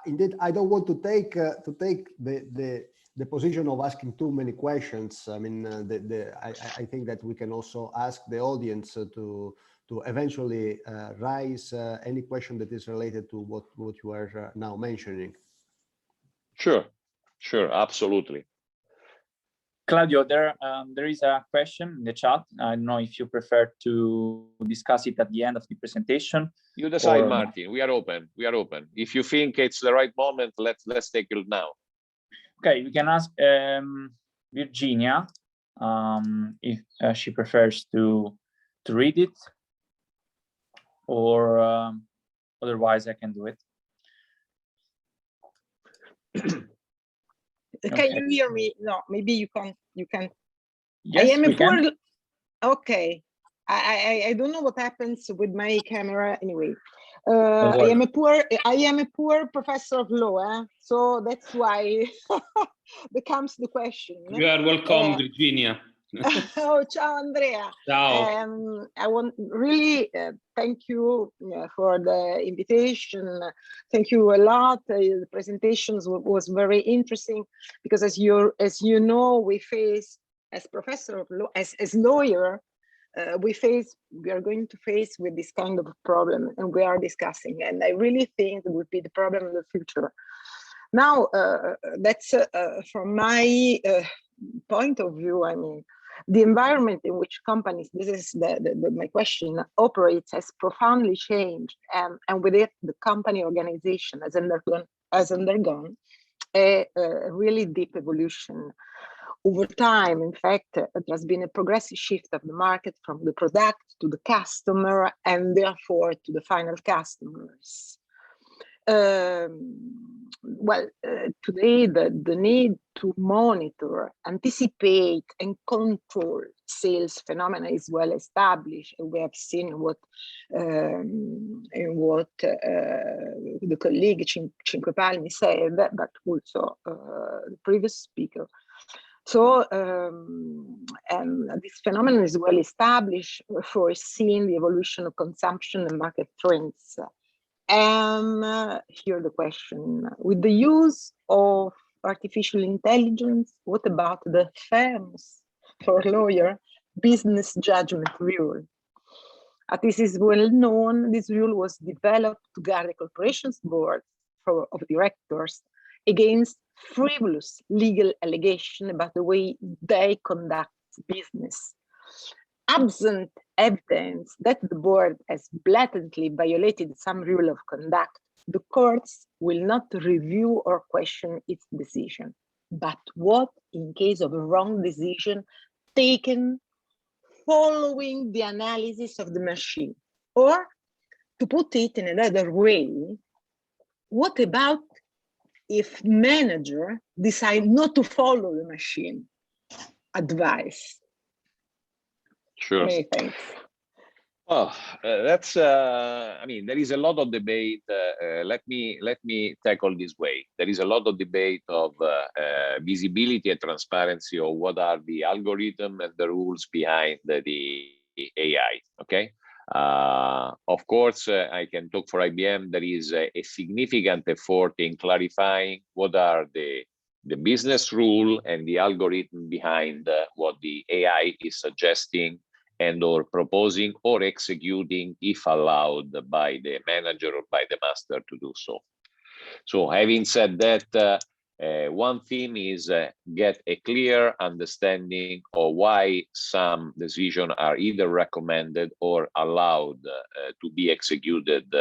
Indeed, I don't want to take the position of asking too many questions. I mean, I think that we can also ask the audience to eventually raise any question that is related to what you are now mentioning. Sure, absolutely. Claudio, there is a question in the chat. I don't know if you prefer to discuss it at the end of the presentation. You decide, Martin. We are open. If you think it's the right moment, let's take it now. Okay, we can ask Virginia if she prefers to read it, or otherwise I can do it. Can you hear me? No, maybe you can. Yes, I am we can. Okay. I don't know what happens with my camera anyway. I am a poor professor of law, so that's why becomes the question. You are welcome, Virginia. Oh, ciao, Andrea. Ciao. I want really thank you for the invitation. Thank you a lot. The presentations was very interesting because, as you know, we face as professor of law, as lawyer, we are going to face with this kind of problem, and we are discussing. And I really think it would be the problem in the future. Now, that's from my point of view. I mean, the environment in which companies, this is my question, operates has profoundly changed, and with it, the company organization has undergone a really deep evolution. Over time, in fact, there has been a progressive shift of the market from the product to the customer, and therefore to the final customers. Today, the need to monitor, anticipate, and control sales phenomena is well established, and we have seen what the colleague Cinquepalmi said, but also the previous speaker. So, and this phenomenon is well established, foreseeing the evolution of consumption and market trends. Here the question, with the use of artificial intelligence, what about the famous, for a lawyer, business judgment rule? This is well known. This rule was developed to guard the corporation's board of directors against frivolous legal allegation about the way they conduct business. Absent evidence that the board has blatantly violated some rule of conduct, the courts will not review or question its decision. But what in case of a wrong decision taken following the analysis of the machine? Or, to put it in another way, what about if manager decide not to follow the machine advice? Sure. Many thanks. Oh, that's. I mean, there is a lot of debate. Let me tackle this way. There is a lot of debate of visibility and transparency of what are the algorithm and the rules behind the AI. Okay. Of course, I can talk for IBM. There is a significant effort in clarifying what are the business rule and the algorithm behind what the AI is suggesting and or proposing or executing if allowed by the manager or by the master to do so. So having said that, one theme is get a clear understanding of why some decisions are either recommended or allowed to be executed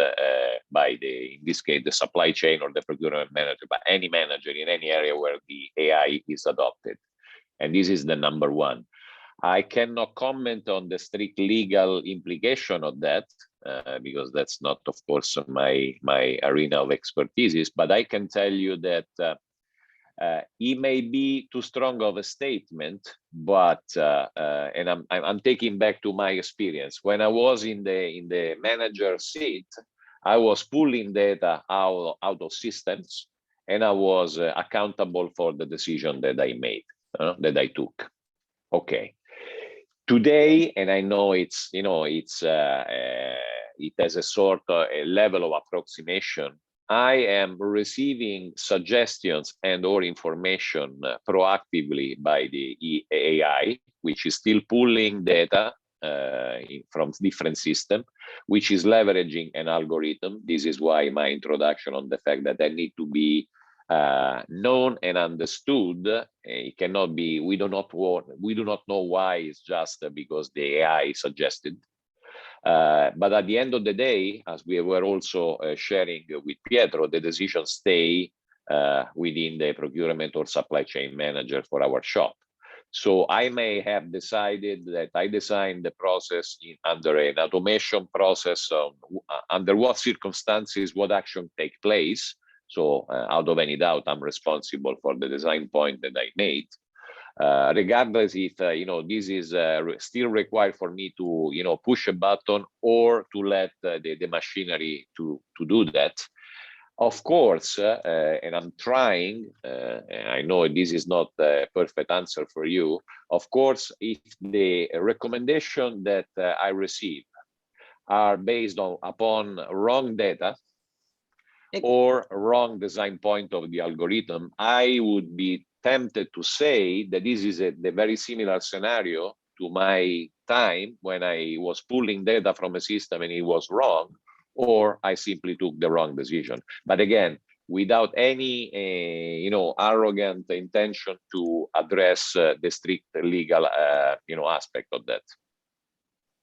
by in this case, the supply chain or the procurement manager, by any manager in any area where the AI is adopted. And this is the number one. I cannot comment on the strict legal implication of that because that's not, of course, my arena of expertise. But I can tell you that it may be too strong of a statement, but and I'm taking back to my experience when I was in the manager seat. I was pulling data out of systems, and I was accountable for the decision that I made, that I took. Okay. Today, and I know it's, you know, it has a sort of a level of approximation. I am receiving suggestions and or information proactively by the AI, which is still pulling data from different systems, which is leveraging an algorithm. This is why my introduction on the fact that they need to be known and understood. It cannot be. We do not know why. It's just because the AI suggested. But at the end of the day, as we were also sharing with Pietro, the decisions stay within the procurement or supply chain manager for our shop. So I may have decided that I designed the process under an automation process, under what circumstances, what action take place. So out of any doubt, I'm responsible for the design point that I made. Regardless if, this is still required for me to, push a button or to let the machinery to do that. Of course, and I'm trying, and I know this is not a perfect answer for you. Of course, if the recommendation that I receive are based upon wrong data or wrong design point of the algorithm, I would be tempted to say that this is the very similar scenario to my time when I was pulling data from a system and it was wrong, or I simply took the wrong decision. But again, without any arrogant intention to address the strict legal aspect of that.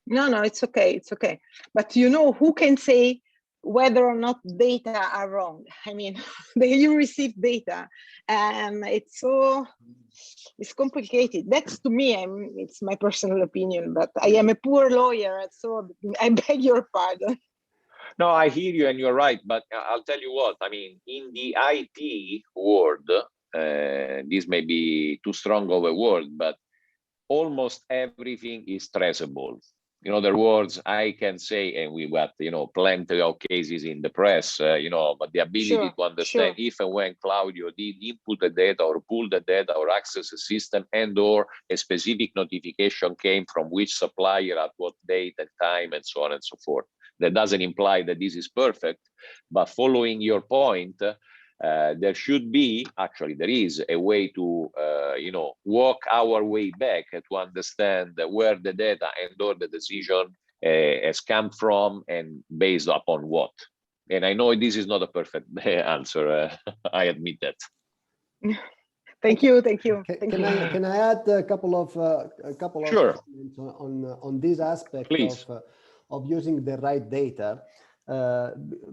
No, it's okay. It's okay. But who can say whether or not data are wrong? I mean, you receive data, and it's complicated. That's to me. It's my personal opinion, but I am a poor lawyer, so I beg your pardon. No, I hear you, and you're right. But I'll tell you what. I mean, in the IT world, this may be too strong of a word, but almost everything is traceable. In other words, I can say, and we got plenty of cases in the press, but the ability to understand if and when Claudio did input the data or pull the data or access a system and/or a specific notification came from which supplier at what date and time and so on and so forth. That doesn't imply that this is perfect, but following your point, there should be, actually there is a way to walk our way back to understand where the data and/or the decision has come from and based upon what. And I know this is not a perfect answer. I admit that. Thank you. Can I add a couple of Sure. comments on this aspect of using the right data?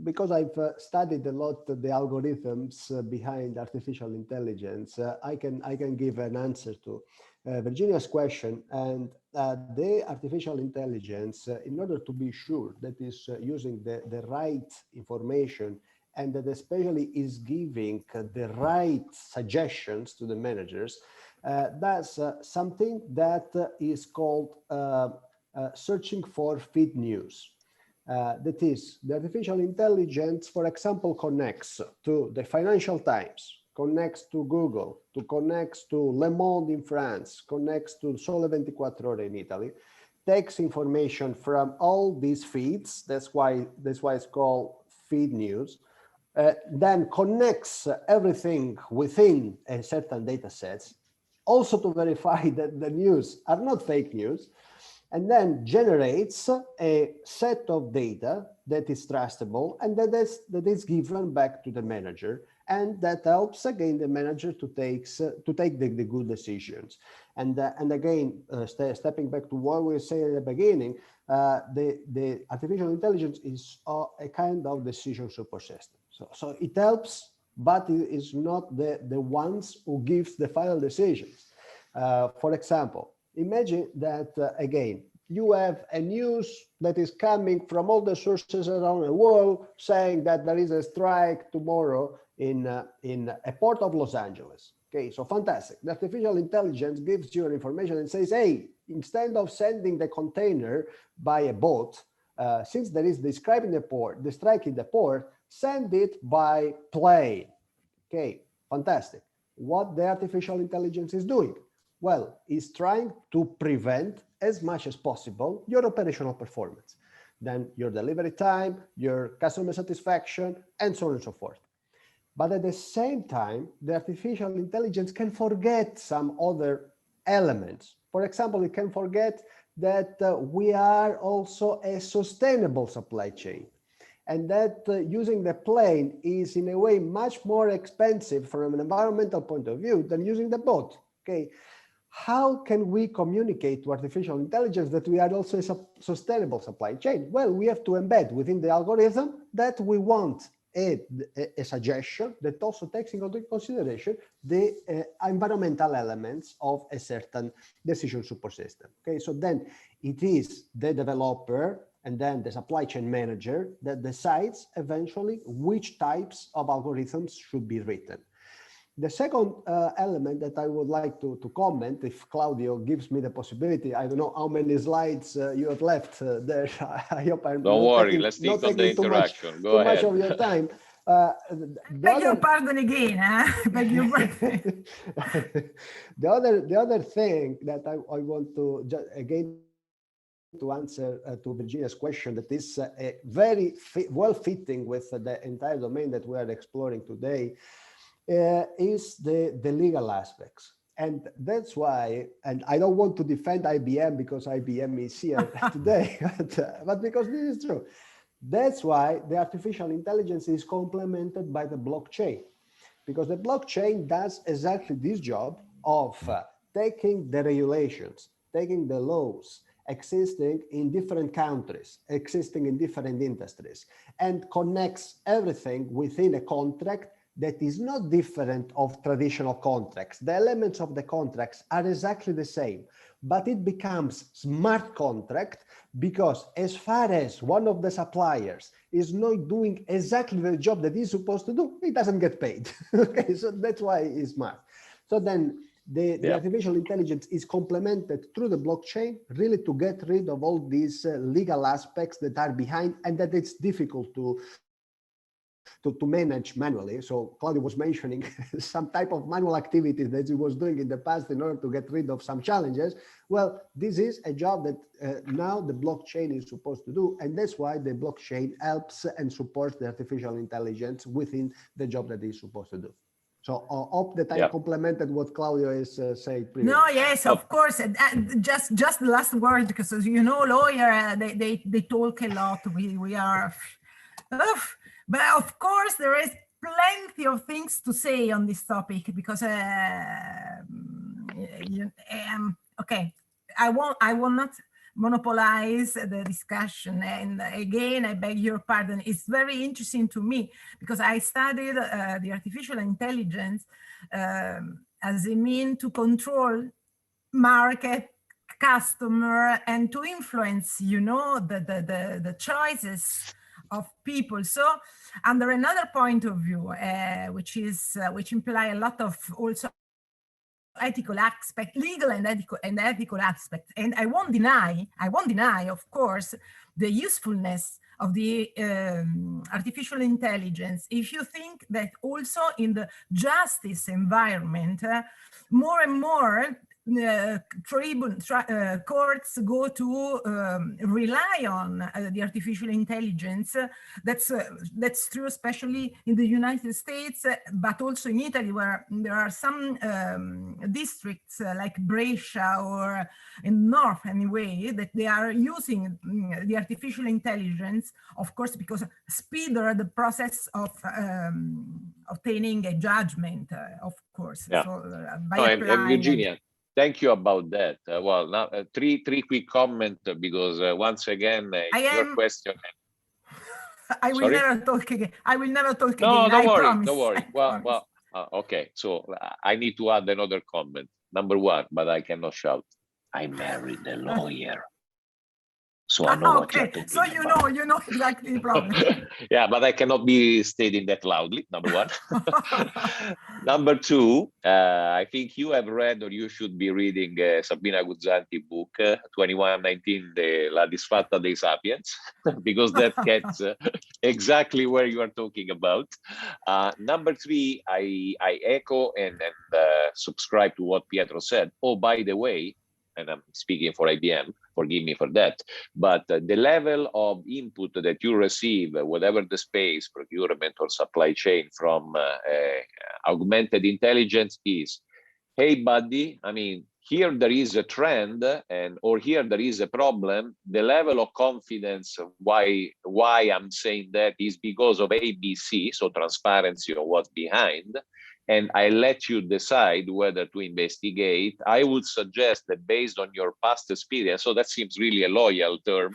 Because I've studied a lot the algorithms behind artificial intelligence, I can give an answer to Virginia's question. And the artificial intelligence, in order to be sure that is using the right information and that especially is giving the right suggestions to the managers, that's something that is called searching for feed news. That is, the artificial intelligence, for example, connects to the Financial Times, connects to Google, connects to Le Monde in France, connects to Sole 24 Ore in Italy, takes information from all these feeds. That's why it's called feed news. Then connects everything within a certain data sets, also to verify that the news are not fake news, and then generates a set of data that is trustable and that is given back to the manager, and that helps again the manager to take the good decisions. And again, stepping back to what we were saying at the beginning, the artificial intelligence is a kind of decision support system. So it helps, but it is not the ones who gives the final decisions. For example, imagine that, again, you have a news that is coming from all the sources around the world saying that there is a strike tomorrow in a port of Los Angeles. Okay, so fantastic. The artificial intelligence gives you information and says, hey, instead of sending the container by a boat, since there is the strike in the port, send it by plane. Okay, fantastic. What the artificial intelligence is doing? Well, it's trying to prevent as much as possible your operational performance, then your delivery time, your customer satisfaction, and so on and so forth. But at the same time, the artificial intelligence can forget some other elements. For example, it can forget that we are also a sustainable supply chain, and that using the plane is in a way much more expensive from an environmental point of view than using the boat. Okay. How can we communicate to artificial intelligence that we are also a sustainable supply chain? Well, we have to embed within the algorithm that we want a suggestion that also takes into consideration the environmental elements of a certain decision support system. Okay, so then it is the developer and then the supply chain manager that decides eventually which types of algorithms should be written. The second element that I would like to comment, if Claudio gives me the possibility, I don't know how many slides you have left there. I hope I'm don't worry, let's think on the interaction. Go ahead. Much of your time. Beg your pardon again. Beg your pardon. The other thing that I want to again to answer to Virginia's question, that is very well fitting with the entire domain that we are exploring today, is the legal aspects. And that's why, and I don't want to defend IBM because IBM is here today, but because this is true. That's why the artificial intelligence is complemented by the blockchain, because the blockchain does exactly this job of taking the regulations, taking the laws existing in different countries, existing in different industries, and connects everything within a contract that is not different of traditional contracts. The elements of the contracts are exactly the same, but it becomes smart contract because as far as one of the suppliers is not doing exactly the job that he's supposed to do, he doesn't get paid. Okay, so that's why it's smart. So then the artificial intelligence is complemented through the blockchain, really to get rid of all these legal aspects that are behind and that it's difficult to manage manually. So Claudio was mentioning some type of manual activity that he was doing in the past in order to get rid of some challenges. Well, this is a job that now the blockchain is supposed to do. And that's why the blockchain helps and supports the artificial intelligence within the job that it's supposed to do. So I hope that I complemented what Claudio is saying previously. No, yes, of course. Just the last word, because as you know, lawyer, they talk a lot. We are... But of course, there is plenty of things to say on this topic because, okay, I will not monopolize the discussion. And again, I beg your pardon. It's very interesting to me because I studied the artificial intelligence as a mean to control market, customer, and to influence, you know, the choices of people. So under another point of view, which imply a lot of also ethical aspect, legal and ethical aspects. And I won't deny, of course, the usefulness of the artificial intelligence. If you think that also in the justice environment, more and more courts go to rely on the artificial intelligence. That's true, especially in the United States, but also in Italy, where there are some districts like Brescia or in North anyway, that they are using the artificial intelligence, of course, because speed the process of obtaining a judgment, of course. Yeah. So, and Virginia, thank you about that. Well, now three quick comments because once again, your question. I will never talk again. I will never talk again. No, don't worry. Promise. Don't worry. Well, okay. So I need to add another comment. Number one, but I cannot shout. I married a lawyer. So I know what you're talking so you about. know exactly the problem. Yeah, but I cannot be stating that loudly, number one. Number two, I think you have read or you should be reading Sabina Guzzanti book, 2119, La disfatta dei sapiens, because that gets exactly where you are talking about. Number three, I echo and subscribe to what Pietro said. Oh, by the way, and I'm speaking for IBM, forgive me for that, but the level of input that you receive, whatever the space, procurement or supply chain, from augmented intelligence is, hey, buddy, I mean, here there is a trend or here there is a problem. The level of confidence, why I'm saying that is because of ABC, so transparency of what's behind. And I let you decide whether to investigate. I would suggest that based on your past experience, so that seems really a loyal term,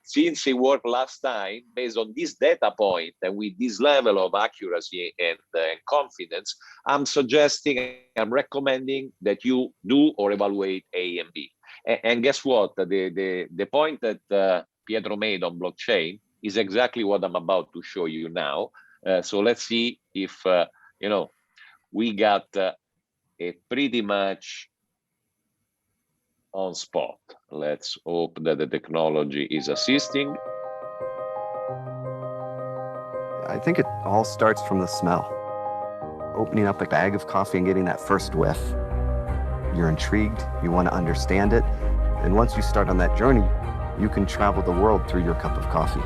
since it worked last time, based on this data point and with this level of accuracy and confidence, I'm recommending that you do or evaluate A and B. And guess what? The point that Pietro made on blockchain is exactly what I'm about to show you now. So let's see if, we got a pretty much on spot. Let's hope that the technology is assisting. I think it all starts from the smell. Opening up a bag of coffee and getting that first whiff. You're intrigued, you want to understand it, and once you start on that journey, you can travel the world through your cup of coffee.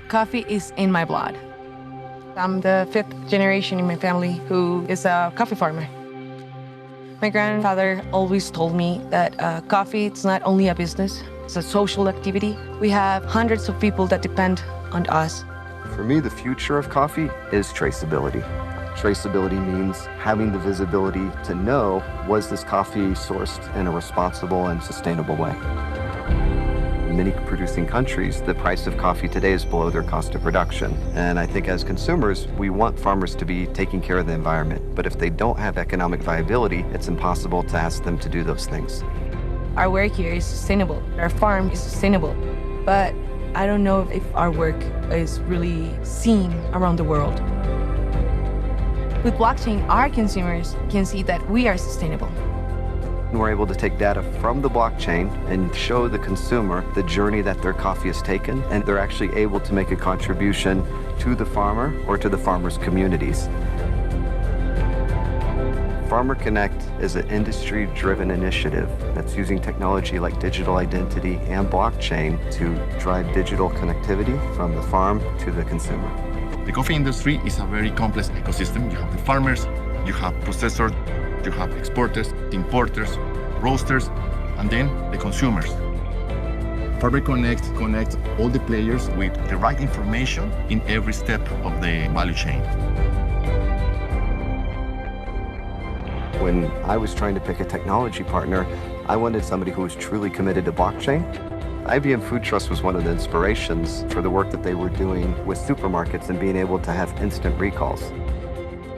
Coffee is in my blood. I'm the 5th generation in my family who is a coffee farmer. My grandfather always told me that coffee, it's not only a business, it's a social activity. We have hundreds of people that depend on us. For me, the future of coffee is traceability. Traceability means having the visibility to know, was this coffee sourced in a responsible and sustainable way? In many producing countries, the price of coffee today is below their cost of production. And I think as consumers, we want farmers to be taking care of the environment. But if they don't have economic viability, it's impossible to ask them to do those things. Our work here is sustainable. Our farm is sustainable. But I don't know if our work is really seen around the world. With blockchain, our consumers can see that we are sustainable. We're able to take data from the blockchain and show the consumer the journey that their coffee has taken, and they're actually able to make a contribution to the farmer or to the farmers' communities. Farmer Connect is an industry-driven initiative that's using technology like digital identity and blockchain to drive digital connectivity from the farm to the consumer. The coffee industry is a very complex ecosystem. You have the farmers, you have processors, you have exporters, importers, roasters, and then the consumers. Farmer Connect connects all the players with the right information in every step of the value chain. When I was trying to pick a technology partner, I wanted somebody who was truly committed to blockchain. IBM Food Trust was one of the inspirations for the work that they were doing with supermarkets and being able to have instant recalls.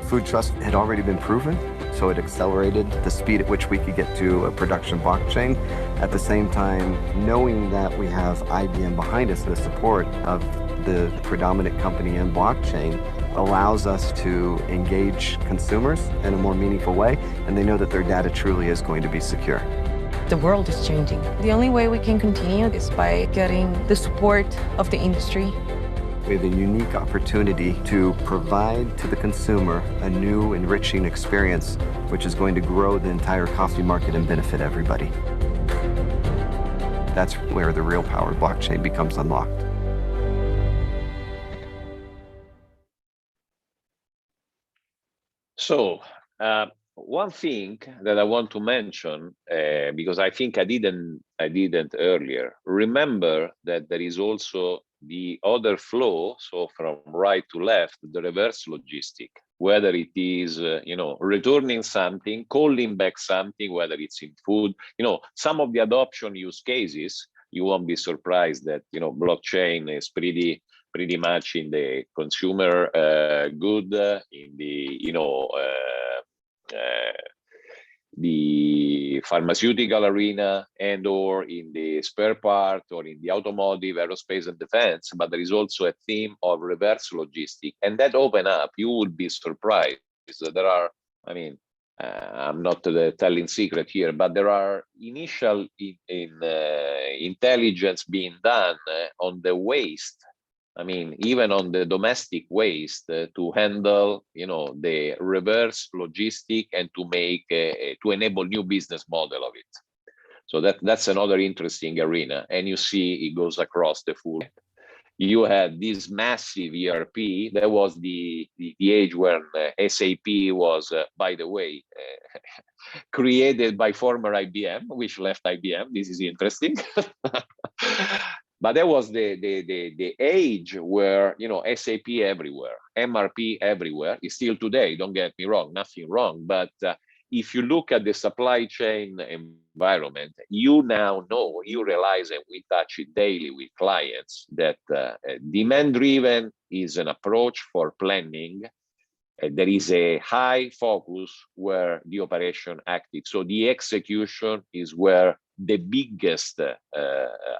Food Trust had already been proven, so it accelerated the speed at which we could get to a production blockchain. At the same time, knowing that we have IBM behind us, the support of the predominant company in blockchain allows us to engage consumers in a more meaningful way, and they know that their data truly is going to be secure. The world is changing. The only way we can continue is by getting the support of the industry. We have a unique opportunity to provide to the consumer a new, enriching experience, which is going to grow the entire coffee market and benefit everybody. That's where the real power of blockchain becomes unlocked. So, one thing that I want to mention, because I think I didn't earlier, remember that there is also the other flow, so from right to left, the reverse logistic, whether it is, returning something, calling back something, whether it's in food, some of the adoption use cases, you won't be surprised that, blockchain is pretty much in the consumer good, in the pharmaceutical arena and or in the spare part or in the automotive, aerospace and defense, but there is also a theme of reverse logistic, and that open up, you would be surprised. There are, I'm not telling secret here, but there are initial intelligence being done on the waste. Even on the domestic waste to handle, the reverse logistic and to make to enable new business model of it. So that's another interesting arena, and you see it goes across the full. You had this massive ERP. That was the age when SAP was, by the way, created by former IBM, which left IBM. This is interesting. But that was the age where, SAP everywhere, MRP everywhere. It's still today, don't get me wrong, nothing wrong. But if you look at the supply chain environment, you now know, you realize, and we touch it daily with clients, that demand-driven is an approach for planning. There is a high focus where the operation active. So the execution is where the biggest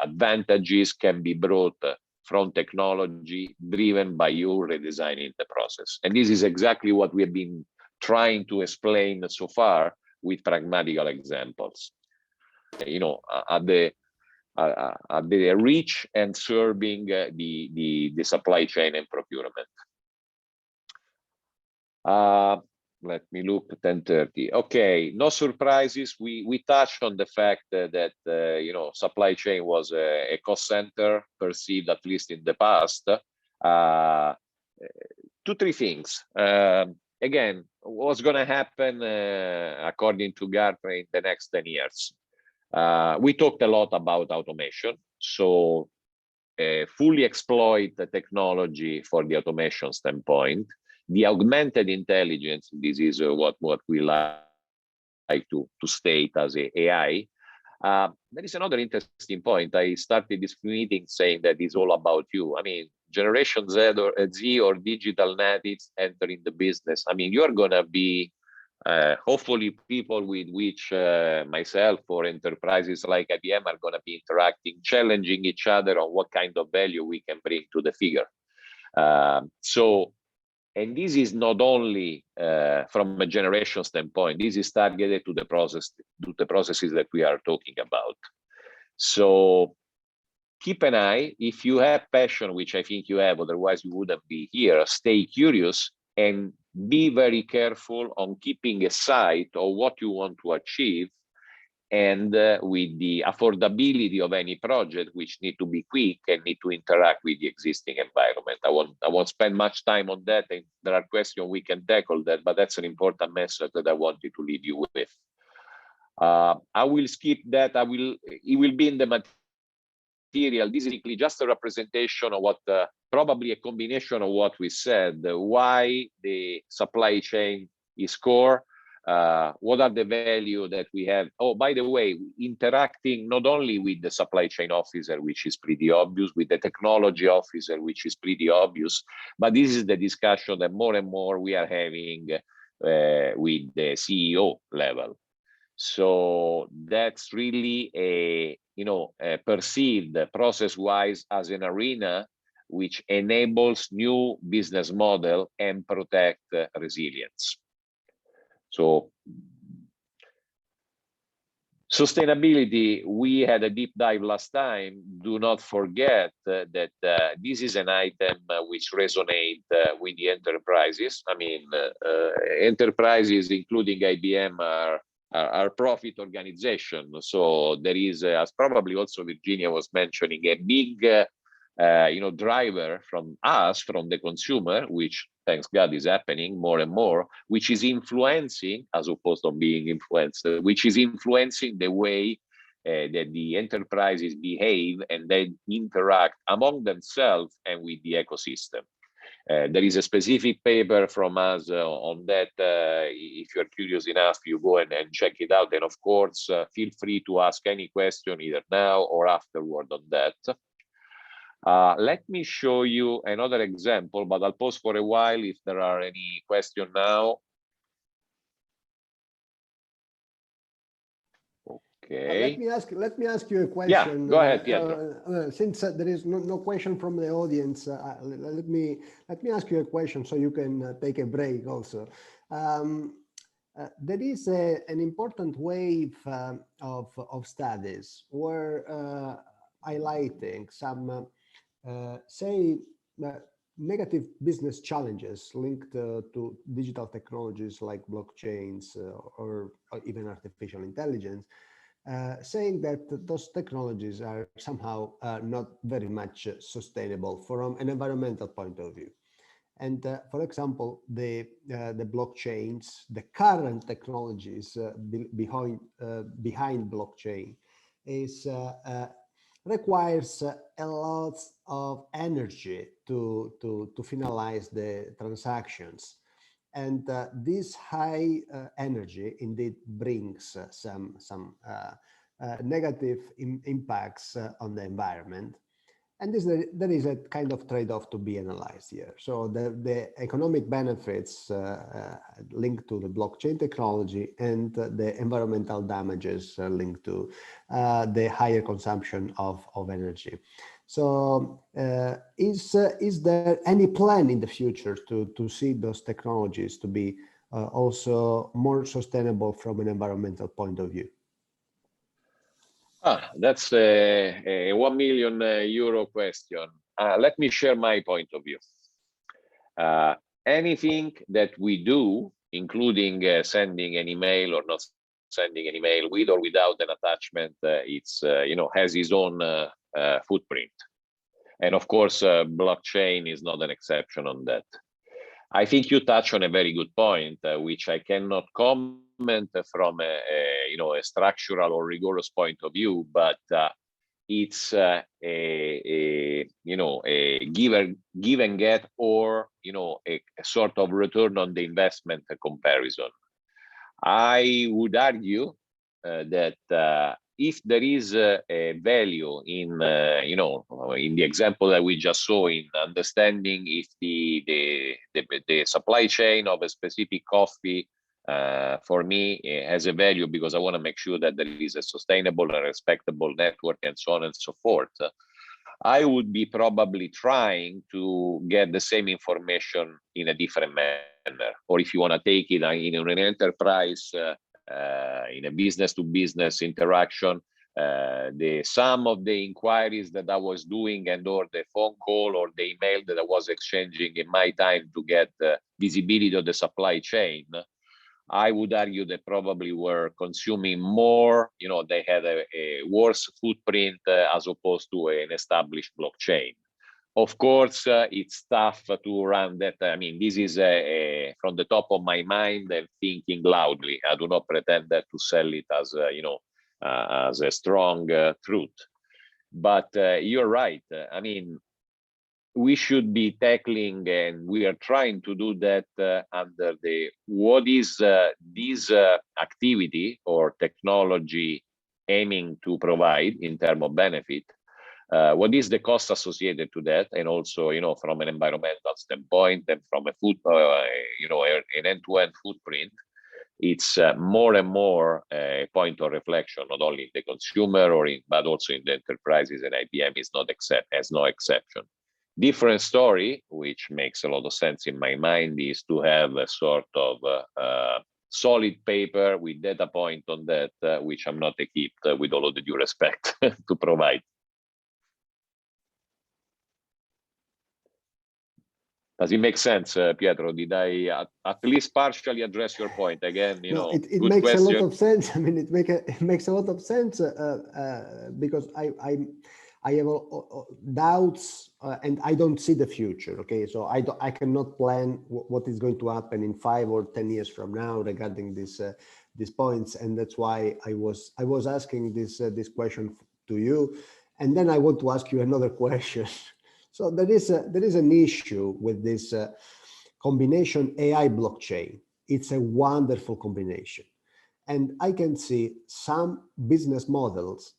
advantages can be brought from technology driven by you redesigning the process. And this is exactly what we have been trying to explain so far with pragmatical examples. At the reach and serving the supply chain and procurement. Let me look at 10:30. Okay, no surprises. We touched on the fact that supply chain was a cost center perceived, at least in the past. 2-3 things. Again, what's going to happen according to Gartner in the next 10 years? We talked a lot about automation. So fully exploit the technology for the automation standpoint. The augmented intelligence, this is what we like to state as AI. There is another interesting point. I started this meeting saying that it's all about you. I mean, Generation Z or digital natives entering the business. I mean, you're going to be hopefully people with which myself or enterprises like IBM are going to be interacting, challenging each other on what kind of value we can bring to the figure. And this is not only from a generation standpoint, this is targeted to the processes that we are talking about. So keep an eye. If you have passion, which I think you have, otherwise you wouldn't be here, stay curious and be very careful on keeping a sight of what you want to achieve, and with the affordability of any project, which need to be quick and need to interact with the existing environment. I won't spend much time on that. And there are questions we can tackle that, but that's an important message that I wanted to leave you with. I will skip that. It will be in the material. This is just a representation of what probably a combination of what we said, why the supply chain is core. What are the value that we have? Oh, by the way, interacting not only with the supply chain officer, which is pretty obvious, with the technology officer, which is pretty obvious, but this is the discussion that more and more we are having with the CEO level. So that's really a perceived process-wise as an arena which enables new business model and protect resilience. So sustainability, we had a deep dive last time. Do not forget that this is an item which resonates with the enterprises. I mean, enterprises, including IBM, are profit organization. So there is, as probably also Virginia was mentioning, a big driver from us, from the consumer, which thanks God is happening more and more, which is influencing, as opposed to being influenced, which is influencing the way that the enterprises behave and then interact among themselves and with the ecosystem. There is a specific paper from us on that. If you're curious enough, you go and check it out. And of course, feel free to ask any question either now or afterward on that. Let me show you another example, but I'll pause for a while if there are any questions now. Okay. Let me ask you a question. Yeah, go ahead, Pietro. Since there is no question from the audience, let me ask you a question so you can take a break also. There is an important wave of studies where highlighting some say negative business challenges linked to digital technologies like blockchains or even artificial intelligence, saying that those technologies are somehow not very much sustainable from an environmental point of view. And for example, the blockchains, the current technologies behind blockchain requires a lot of energy to finalize the transactions. And this high energy indeed brings some negative impacts on the environment. And there is a kind of trade-off to be analyzed here. So the economic benefits linked to the blockchain technology and the environmental damages linked to the higher consumption of energy. So is there any plan in the future to see those technologies to be also more sustainable from an environmental point of view? That's a 1 million euro question. Let me share my point of view. Anything that we do, including sending an email or not sending an email with or without an attachment, it's has its own footprint. And of course, blockchain is not an exception on that. I think you touch on a very good point, which I cannot comment from a structural or rigorous point of view, but it's a give and get, or a sort of return on the investment comparison. I would argue that if there is a value in in the example that we just saw, in understanding if the supply chain of a specific coffee for me has a value, because I want to make sure that there is a sustainable and respectable network and so on and so forth, I would be probably trying to get the same information in a different manner. Or if you want to take it in an enterprise, in a business-to-business interaction, the sum of the inquiries that I was doing and or the phone call or the email that I was exchanging in my time to get visibility of the supply chain, I would argue that probably were consuming more, they had a worse footprint as opposed to an established blockchain. Of course, it's tough to run that. I mean, this is from the top of my mind and thinking loudly. I do not pretend that to sell it as as a strong truth. But you're right. I mean, we should be tackling, and we are trying to do that under the what is this activity or technology aiming to provide in terms of benefit. What is the cost associated to that, and also, from an environmental standpoint and from a food, an end-to-end footprint, it's more and more a point of reflection, not only in the consumer but also in the enterprises, and IBM is has no exception. Different story, which makes a lot of sense in my mind, is to have a sort of solid paper with data point on that, which I'm not equipped, with all of the due respect, to provide. Does it make sense, Pietro? Did I at least partially address your point? Again, it makes question. A lot of sense. I mean, it makes a lot of sense because I have doubts and I don't see the future. Okay, so I cannot plan what is going to happen in 5 or 10 years from now regarding these points, and that's why I was asking this question to you, and then I want to ask you another question. So there is an issue with this combination AI blockchain. It's a wonderful combination, and I can see some business models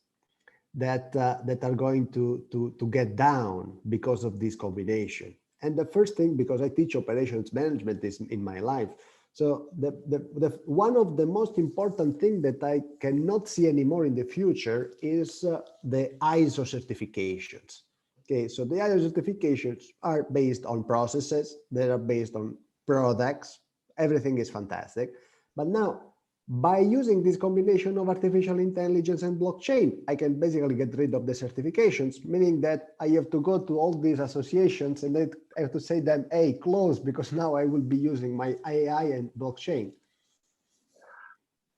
that are going to get down because of this combination. And the first thing, because I teach operations management is in my life, so the one of the most important thing that I cannot see anymore in the future is the ISO certifications. Okay, so the ISO certifications are based on processes, they are based on products, everything is fantastic. But now, by using this combination of artificial intelligence and blockchain, I can basically get rid of the certifications, meaning that I have to go to all these associations and I have to say them, hey, close, because now I will be using my AI and blockchain.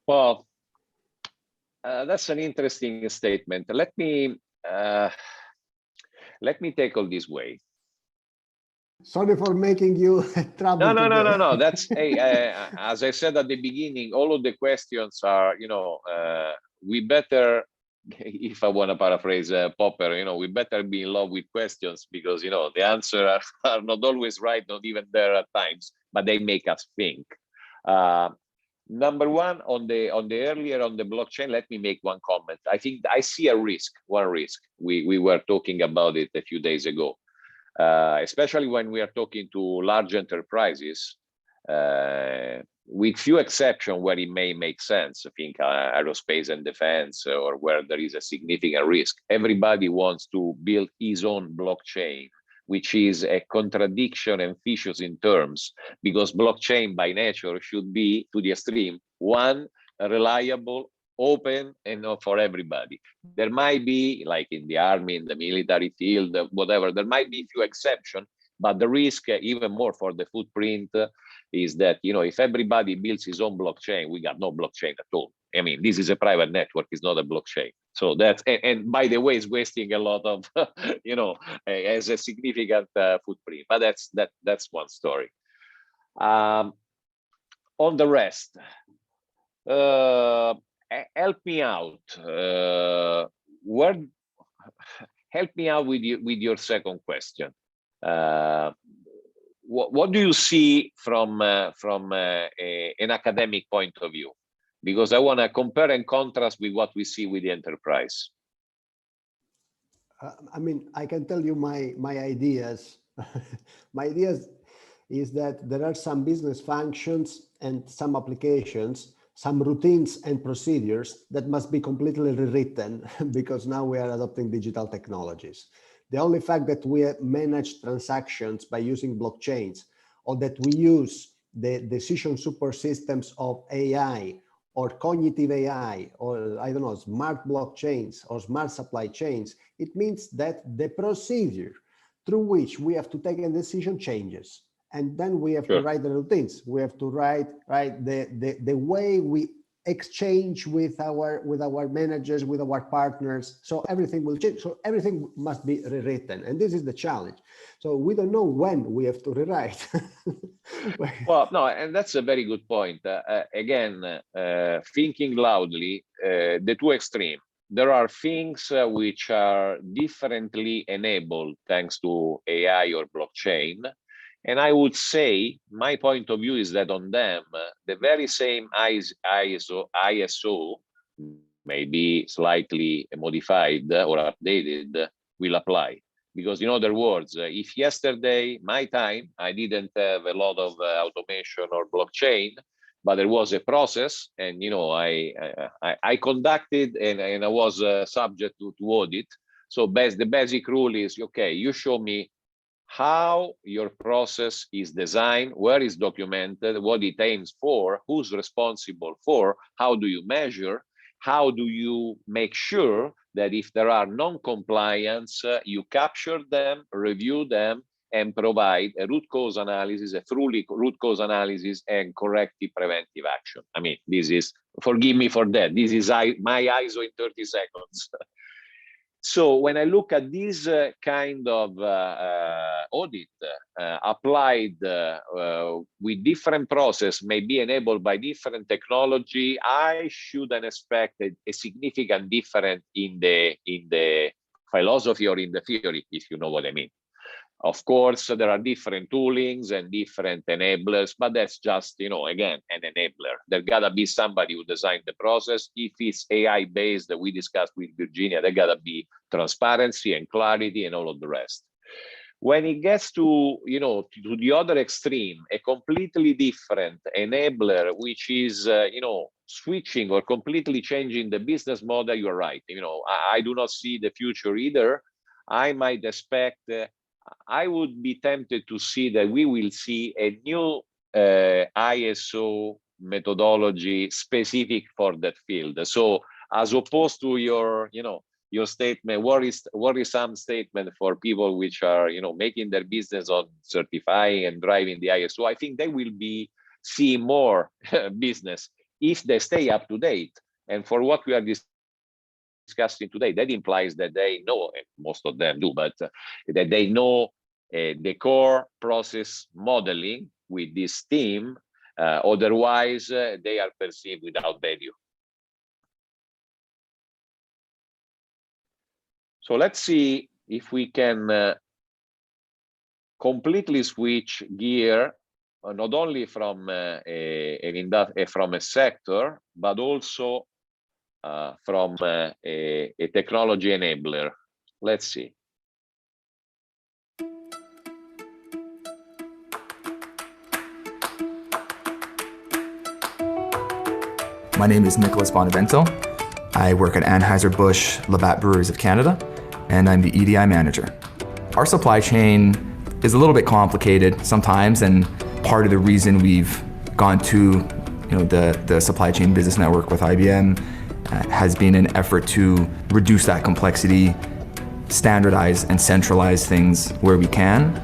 Well, that's an interesting statement. Let me tackle this way. Sorry for making you trouble. No. That's as I said at the beginning, all of the questions are, we better, if I want to paraphrase Popper, we better be in love with questions, because the answers are not always right, not even there at times, but they make us think. Number one, on the earlier on the blockchain, let me make one comment. I think I see a risk, one risk. We were talking about it a few days ago, especially when we are talking to large enterprises, with few exceptions where it may make sense. I think aerospace and defense, or where there is a significant risk. Everybody wants to build his own blockchain, which is a contradiction and vicious in terms, because blockchain by nature should be, to the extreme, one, reliable, open, and not for everybody. There might be, like in the army, in the military field, whatever, there might be few exceptions, but the risk, even more for the footprint, is that, you know, if everybody builds his own blockchain, we got no blockchain at all. I mean, this is a private network, it's not a blockchain. So that's, and by the way, it's wasting a lot of, you know, as a significant footprint, but that's one story. On the rest, help me out. Help me out with your second question. What do you see from an academic point of view? Because I want to compare and contrast with what we see with the enterprise. I mean, I can tell you my ideas. My ideas is that there are some business functions and some applications, some routines and procedures that must be completely rewritten because now we are adopting digital technologies. The only fact that we manage transactions by using blockchains, or that we use the decision super systems of AI or cognitive AI, or I don't know, smart blockchains or smart supply chains, it means that the procedure through which we have to take a decision changes. And then we have to write the routines. We have to write the way we exchange with our managers, with our partners. So everything will change. So everything must be rewritten. And this is the challenge. So we don't know when we have to rewrite. Well, no, and that's a very good point. Again, thinking loudly, the two extremes. There are things which are differently enabled thanks to AI or blockchain. And I would say, my point of view is that on them, the very same ISO, maybe slightly modified or updated, will apply. Because in other words, if yesterday, my time, I didn't have a lot of automation or blockchain, but there was a process, and you know, I conducted and I was subject to audit. So the basic rule is, okay, you show me how your process is designed, where is documented, what it aims for, who's responsible for, how do you measure, how do you make sure that if there are non-compliance, you capture them, review them, and provide a root cause analysis, a truly root cause analysis, and corrective preventive action. I mean, this is, forgive me for that, this is my ISO in 30 seconds. So when I look at this kind of audit applied with different process, maybe enabled by different technology, I shouldn't expect a significant difference in the philosophy or in the theory, if you know what I mean. Of course, there are different toolings and different enablers, but that's just, you know, again, an enabler. There gotta be somebody who designed the process. If it's AI based, that we discussed with Virginia, there gotta be transparency and clarity and all of the rest. When it gets to, you know, to the other extreme, a completely different enabler, which is, you know, switching or completely changing the business model, you're right. You know, I do not see the future either. I might expect, I would be tempted to see that we will see a new ISO methodology specific for that field. So as opposed to your, you know, your statement, worrisome statement for people which are, you know, making their business on certifying and driving the ISO, I think they will be seeing more business if they stay up to date. And for what we are discussing today, that implies that they know, and most of them do, but that they know the core process modeling with this team. Otherwise, they are perceived without value. So let's see if we can completely switch gear not only from from a sector, but also from a technology enabler. Let's see. My name is Nicholas Bonavento. I work at Anheuser-Busch Labatt Breweries of Canada, and I'm the EDI manager. Our supply chain is a little bit complicated sometimes, and part of the reason we've gone to the supply chain business network with IBM has been an effort to reduce that complexity, standardize and centralize things where we can,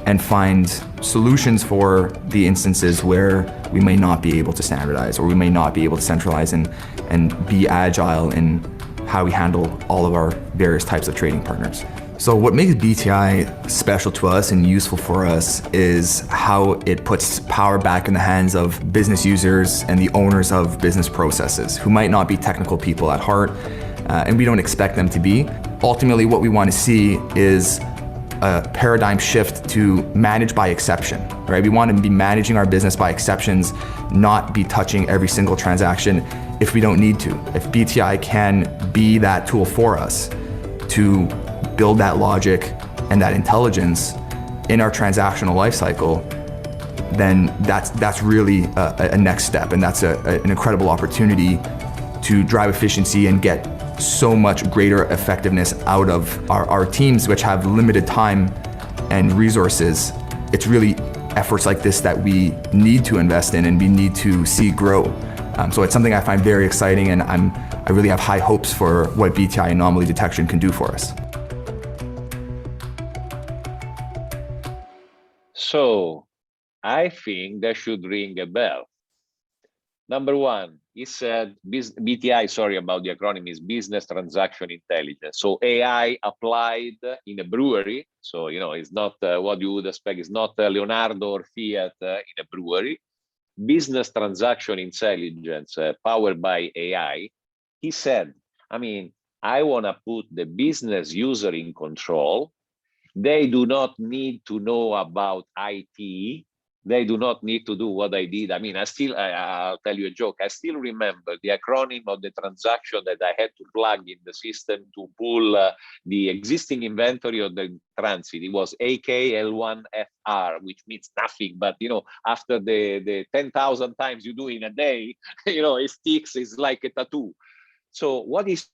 and find solutions for the instances where we may not be able to standardize or we may not be able to centralize and be agile in how we handle all of our various types of trading partners. So what makes BTI special to us and useful for us is how it puts power back in the hands of business users and the owners of business processes who might not be technical people at heart, and we don't expect them to be. Ultimately, what we want to see is a paradigm shift to manage by exception, right? We want to be managing our business by exceptions, not be touching every single transaction if we don't need to. If BTI can be that tool for us to build that logic and that intelligence in our transactional lifecycle, then that's really a next step, and that's an incredible opportunity to drive efficiency and get so much greater effectiveness out of our teams, which have limited time and resources. It's really efforts like this that we need to invest in and we need to see grow. So it's something I find very exciting, and I really have high hopes for what BTI anomaly detection can do for us. So I think that should ring a bell. Number one, he said BTI, sorry about the acronym, is Business Transaction Intelligence. So AI applied in a brewery. So, it's not what you would expect. It's not Leonardo or Fiat in a brewery. Business Transaction Intelligence powered by AI. He said, I want to put the business user in control. They do not need to know about IT. They do not need to do what I did. I'll tell you a joke. I still remember the acronym of the transaction that I had to plug in the system to pull the existing inventory of the transit. It was AKL1FR, which means nothing. But, after the 10,000 times you do in a day, it sticks. It's like a tattoo. So what he's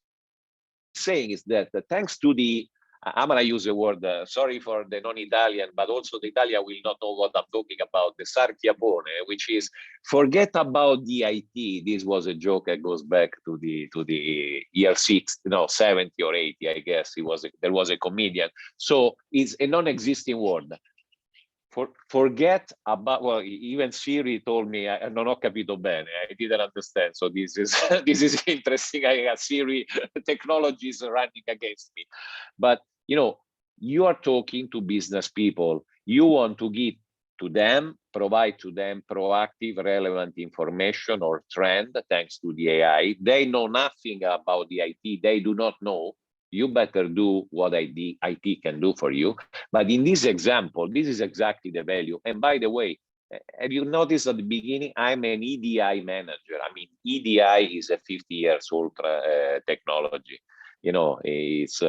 saying is that thanks to the I'm going to use a word, sorry for the non-Italian, but also the Italian will not know what I'm talking about, the sarchiapone, which is forget about the IT. This was a joke that goes back to the year 70 or 80, I guess. There was a comedian. So it's a non-existing word. Forget about, well, even Siri told me, non ho capito bene, I didn't understand. So this is interesting. I got Siri technologies running against me. But, you are talking to business people. You want to give to them, provide to them proactive, relevant information or trend thanks to the AI. They know nothing about the IT. They do not know. You better do what IT can do for you. But in this example, this is exactly the value. And by the way, have you noticed at the beginning, I'm an EDI manager. EDI is a 50 years old technology. It's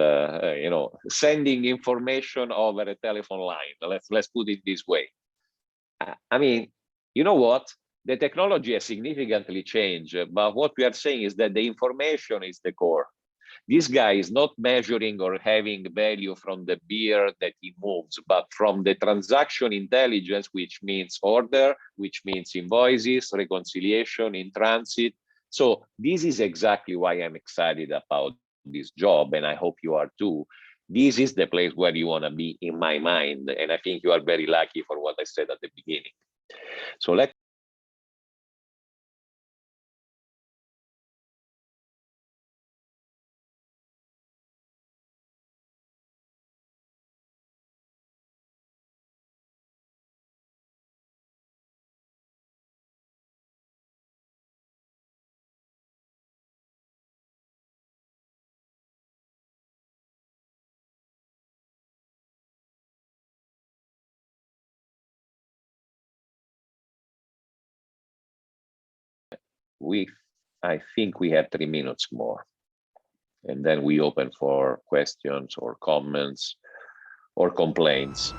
sending information over a telephone line. Let's put it this way. You know what? The technology has significantly changed, but what we are saying is that the information is the core. This guy is not measuring or having value from the beer that he moves, but from the transaction intelligence, which means order, which means invoices, reconciliation in transit. So this is exactly why I'm excited about this job, and I hope you are too. This is the place where you want to be in my mind, and I think you are very lucky for what I said at the beginning. So let's I think we have 3 minutes more, and then we open for questions or comments or complaints.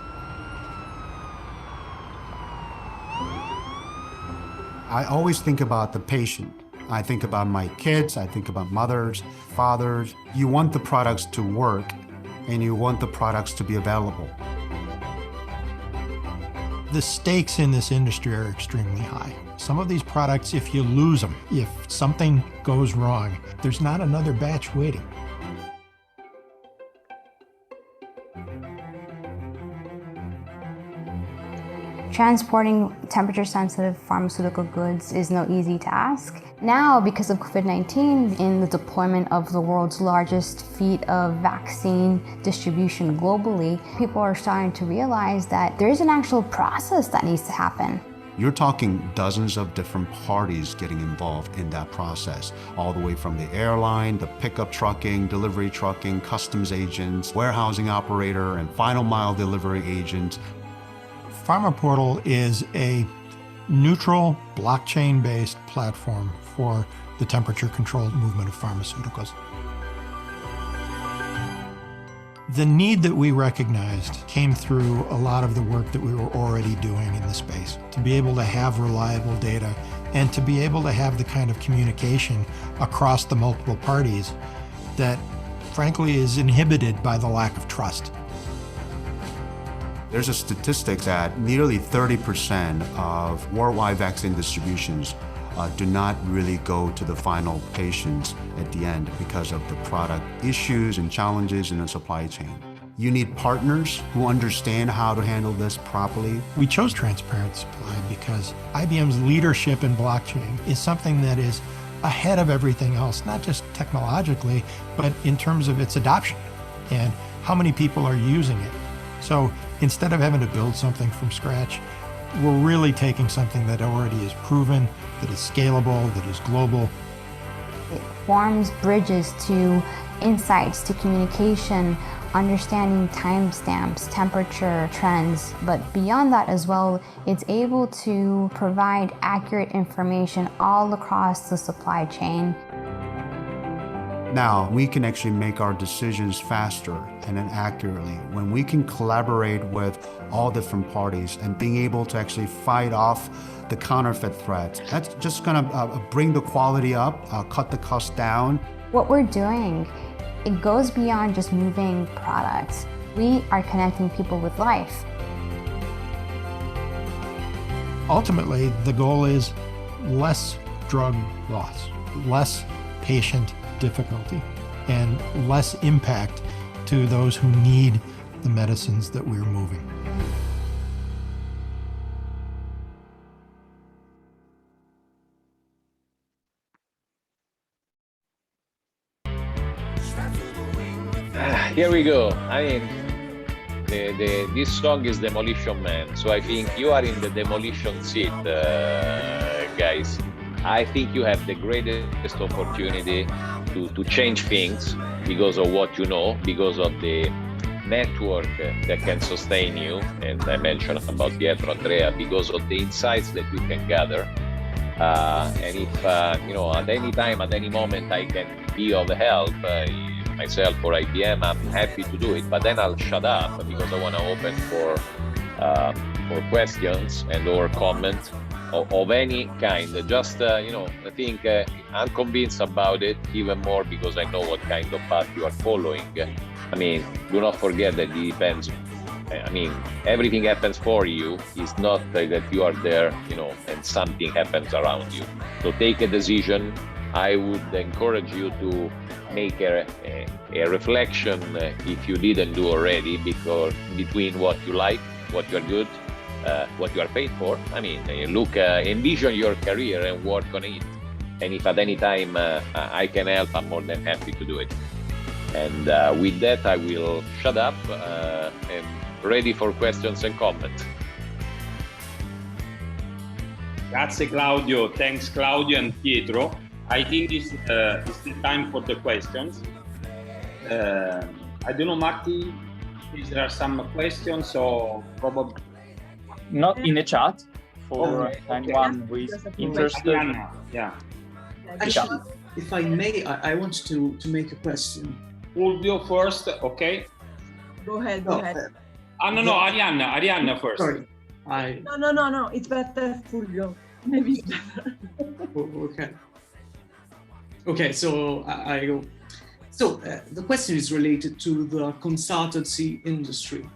I always think about the patient. I think about my kids, I think about mothers, fathers. You want the products to work, and you want the products to be available. The stakes in this industry are extremely high. Some of these products, if you lose them, if something goes wrong, there's not another batch waiting. Transporting temperature-sensitive pharmaceutical goods is no easy task. Now, because of COVID-19, in the deployment of the world's largest feat of vaccine distribution globally, people are starting to realize that there is an actual process that needs to happen. You're talking dozens of different parties getting involved in that process, all the way from the airline, the pickup trucking, delivery trucking, customs agents, warehousing operator, and final mile delivery agents. Pharma Portal is a neutral, blockchain-based platform for the temperature-controlled movement of pharmaceuticals. The need that we recognized came through a lot of the work that we were already doing in the space, to be able to have reliable data and to be able to have the kind of communication across the multiple parties that, frankly, is inhibited by the lack of trust. There's a statistic that nearly 30% of worldwide vaccine distributions do not really go to the final patients at the end because of the product issues and challenges in the supply chain. You need partners who understand how to handle this properly. We chose transparent supply because IBM's leadership in blockchain is something that is ahead of everything else, not just technologically, but in terms of its adoption and how many people are using it. So instead of having to build something from scratch, we're really taking something that already is proven, that is scalable, that is global. It forms bridges to insights, to communication, understanding timestamps, temperature trends, but beyond that as well, it's able to provide accurate information all across the supply chain. Now, we can actually make our decisions faster and then accurately when we can collaborate with all different parties and being able to actually fight off the counterfeit threats. That's just gonna bring the quality up, cut the cost down. What we're doing, it goes beyond just moving products. We are connecting people with life. Ultimately, the goal is less drug loss, less patient difficulty, and less impact to those who need the medicines that we're moving. Here we go. I mean, this song is Demolition Man, so I think you are in the demolition seat, guys. I think you have the greatest opportunity to change things because of what you know, because of the network that can sustain you, and I mentioned about Pietro, Andrea, because of the insights that you can gather. And if you know, at any time, at any moment, I can be of help, myself or IBM, I'm happy to do it. But then I'll shut up because I want to open for questions and or comments of any kind. Just you know, I think I'm convinced about it even more because I know what kind of path you are following. I mean, do not forget that it depends. I mean, everything happens for you. It's not that you are there, you know, and something happens around you. So take a decision. I would encourage you to make a reflection if you didn't do already, because between what you like, what you are good, what you are paid for. I mean, look, envision your career and work on it. And if at any time I can help, I'm more than happy to do it. And with that, I will shut up and ready for questions and comments. Grazie Claudio. Thanks Claudio and Pietro. I think this is the time for the questions. I don't know, Marty, if there are some questions or probably... Not in the chat for anyone who is interested. Yeah. Actually, if I may, I want to make a question. Fulvio first, okay? Go ahead, go ahead. No, Arianna first. Sorry. No, it's better Fulvio. Maybe it's better. Okay. Okay, so I go. So the question is related to the consultancy industry.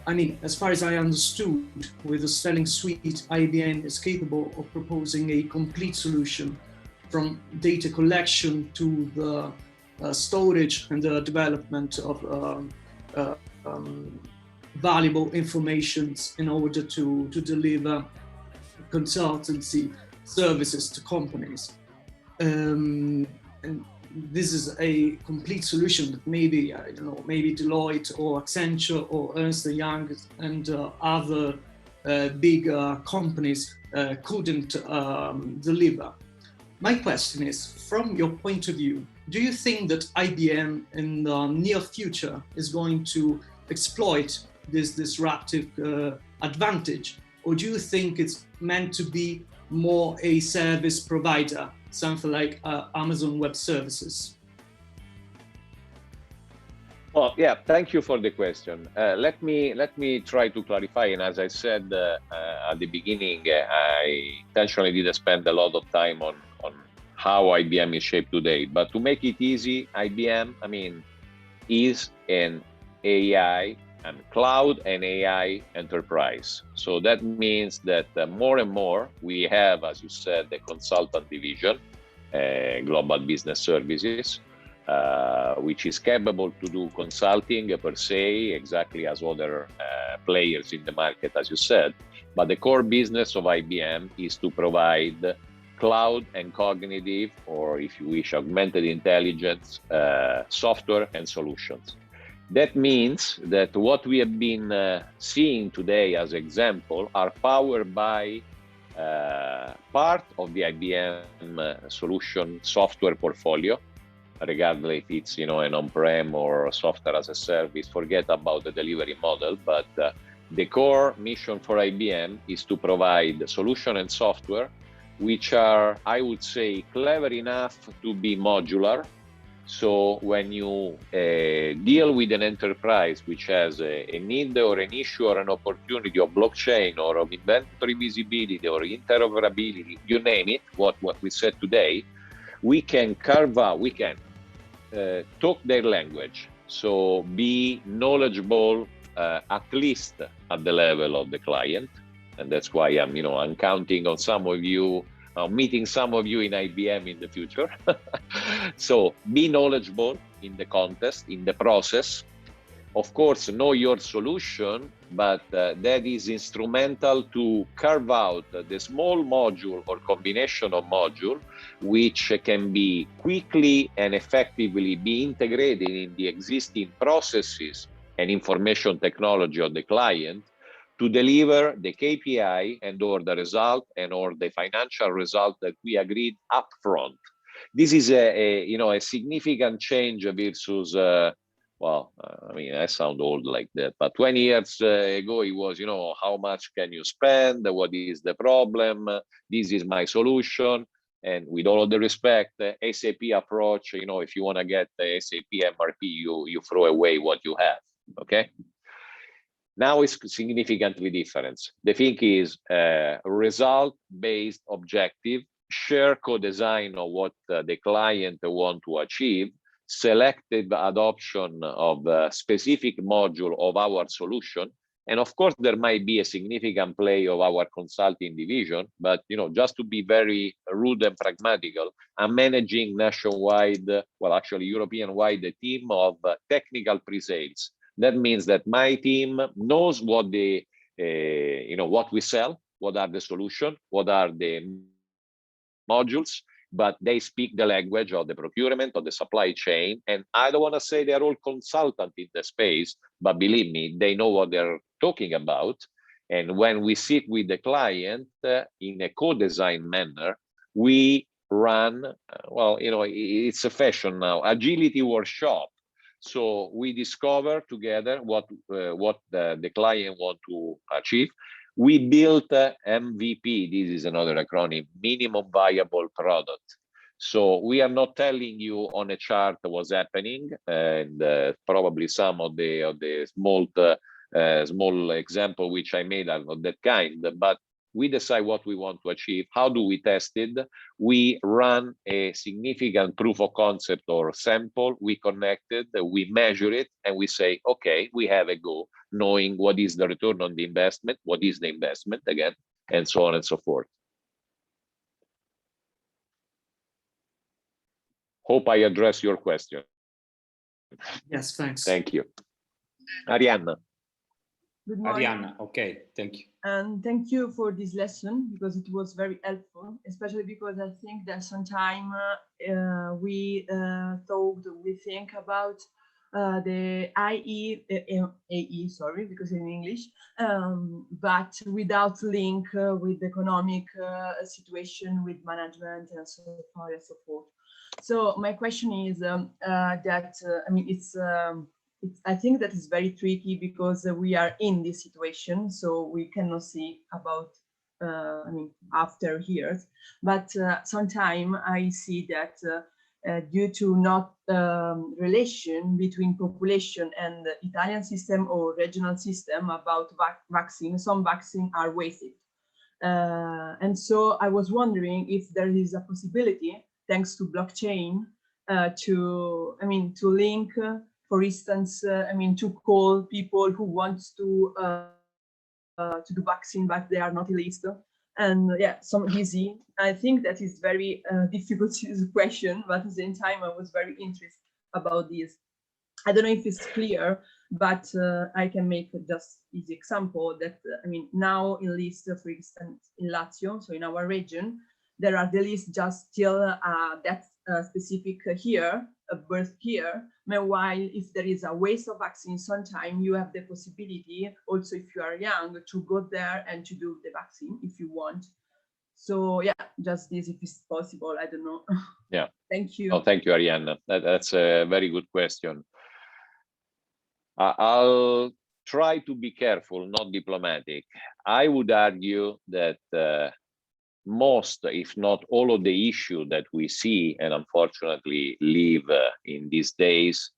I mean, as far as I understood, with the selling suite, IBM is capable of proposing a complete solution from data collection to the storage and the development of valuable information in order to deliver consultancy services to companies. And this is a complete solution that maybe, I don't know, maybe Deloitte or Accenture or Ernst & Young and other big companies couldn't deliver. My question is, from your point of view, do you think that IBM in the near future is going to exploit this disruptive advantage? Or do you think it's meant to be more a service provider, something like Amazon Web Services? Well, yeah, thank you for the question. Let me try to clarify. And as I said at the beginning, I intentionally didn't spend a lot of time on how IBM is shaped today. But to make it easy, IBM, I mean, is an AI and cloud and AI enterprise. So that means that more and more we have, as you said, the consultant division, global business services, which is capable to do consulting per se, exactly as other players in the market, as you said. But the core business of IBM is to provide cloud and cognitive, or if you wish, augmented intelligence, software and solutions. That means that what we have been seeing today as example are powered by part of the IBM solution software portfolio, regardless if it's an on-prem or software as a service. Forget about the delivery model, but the core mission for IBM is to provide solution and software which are, I would say, clever enough to be modular. So when you deal with an enterprise which has a need or an issue or an opportunity of blockchain or of inventory visibility or interoperability, you name it, what we said today, we can carve out, we can talk their language. So be knowledgeable at least at the level of the client. And that's why I'm counting on some of you, meeting some of you in IBM in the future. So be knowledgeable in the context, in the process. Of course, know your solution, but that is instrumental to carve out the small module or combination of module, which can be quickly and effectively be integrated in the existing processes and information technology of the client, to deliver the KPI and or the result and or the financial result that we agreed upfront. This is a significant change versus, I sound old like that, but 20 years ago it was, how much can you spend? What is the problem? This is my solution. And with all of the respect, SAP approach, if you want to get the SAP MRP, you throw away what you have, okay? Now it's significantly different. The thing is result-based objective, share co-design of what the client want to achieve, selective adoption of a specific module of our solution. And of course, there might be a significant play of our consulting division, but just to be very rude and pragmatical, I'm managing nationwide, well, actually European-wide, a team of technical pre-sales. That means that my team knows what what we sell, what are the solutions, what are the modules, but they speak the language of the procurement, of the supply chain. And I don't want to say they're all consultants in the space, but believe me, they know what they're talking about. And when we sit with the client in a co-design manner, we run, it's a fashion now, agility workshop. So we discover together what the client want to achieve. We built MVP. This is another acronym, minimum viable product. So we are not telling you on a chart what's happening, and probably some of the small example which I made are not that kind, but we decide what we want to achieve. How do we test it? We run a significant proof of concept or sample, we connect it, we measure it, and we say, okay, we have a go, knowing what is the return on the investment, what is the investment again, and so on and so forth. Hope I address your question. Yes, thanks. Thank you. Arianna. Good morning. Arianna, okay, thank you. And thank you for this lesson because it was very helpful, especially because I think that sometimes we think about the AE, sorry, because in English, but without link with the economic situation, with management, and so far and so forth. So my question is I think that is very tricky because we are in this situation, so we cannot see about after years. But sometimes I see that due to not relation between population and the Italian system or regional system about vaccine, some vaccines are wasted. And so I was wondering if there is a possibility, thanks to blockchain, to link, for instance, to call people who want to do vaccine, but they are not listed. And yeah, some easy. I think that is very difficult question, but at the same time, I was very interested about this. I don't know if it's clear, but I can make just easy example that now in list, for instance, in Lazio, so in our region, there are the list just still that specific birth here. Meanwhile, if there is a waste of vaccine, sometimes you have the possibility, also if you are young, to go there and to do the vaccine if you want. So yeah, just this if it's possible. I don't know. Yeah. Thank you. Oh, thank you, Arianna. That's a very good question. I'll try to be careful, not diplomatic. I would argue that most, if not all of the issues that we see and unfortunately live in these days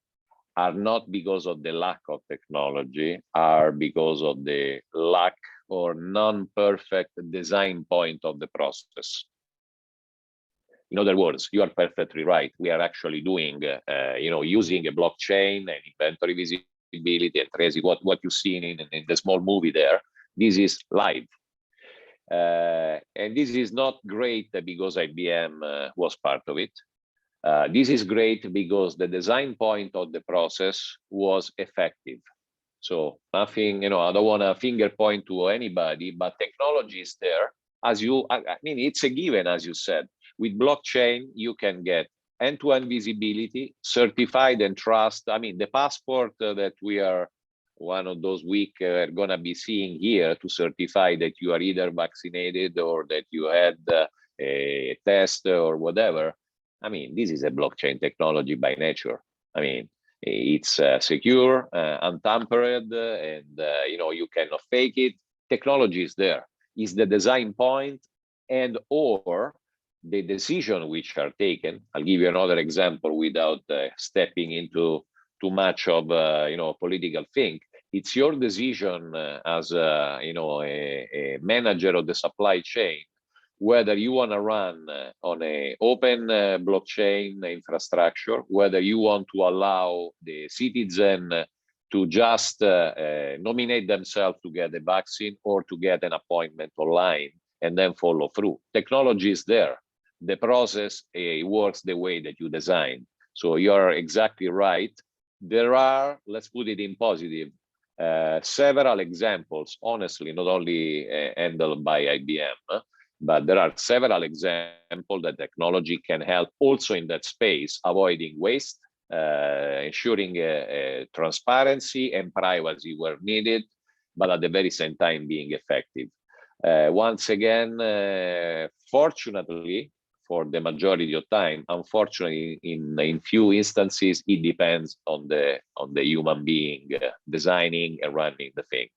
are not because of the lack of technology, are because of the lack or non-perfect design point of the process. In other words, you are perfectly right. We are actually doing, using a blockchain and inventory visibility and tracing, what you've seen in the small movie there. This is live. And this is not great because IBM was part of it. This is great because the design point of the process was effective. So nothing, I don't want to finger point to anybody, but technology is there. It's a given, as you said. With blockchain, you can get end-to-end visibility, certified and trust. The passport that we are one of those week are going to be seeing here to certify that you are either vaccinated or that you had a test or whatever. This is a blockchain technology by nature. It's secure, untampered, and you cannot fake it. Technology is there. Is the design point and or the decision which are taken. I'll give you another example without stepping into too much of political thing. It's your decision as a manager of the supply chain whether you want to run on an open blockchain infrastructure, whether you want to allow the citizen to just nominate themselves to get the vaccine or to get an appointment online and then follow through. Technology is there. The process works the way that you design. So you're exactly right. There are, let's put it in positive, several examples, honestly, not only handled by IBM, but there are several examples that technology can help also in that space, avoiding waste, ensuring transparency and privacy where needed, but at the very same time being effective. Once again, fortunately, for the majority of time, unfortunately, in few instances, it depends on the human being designing and running the thing.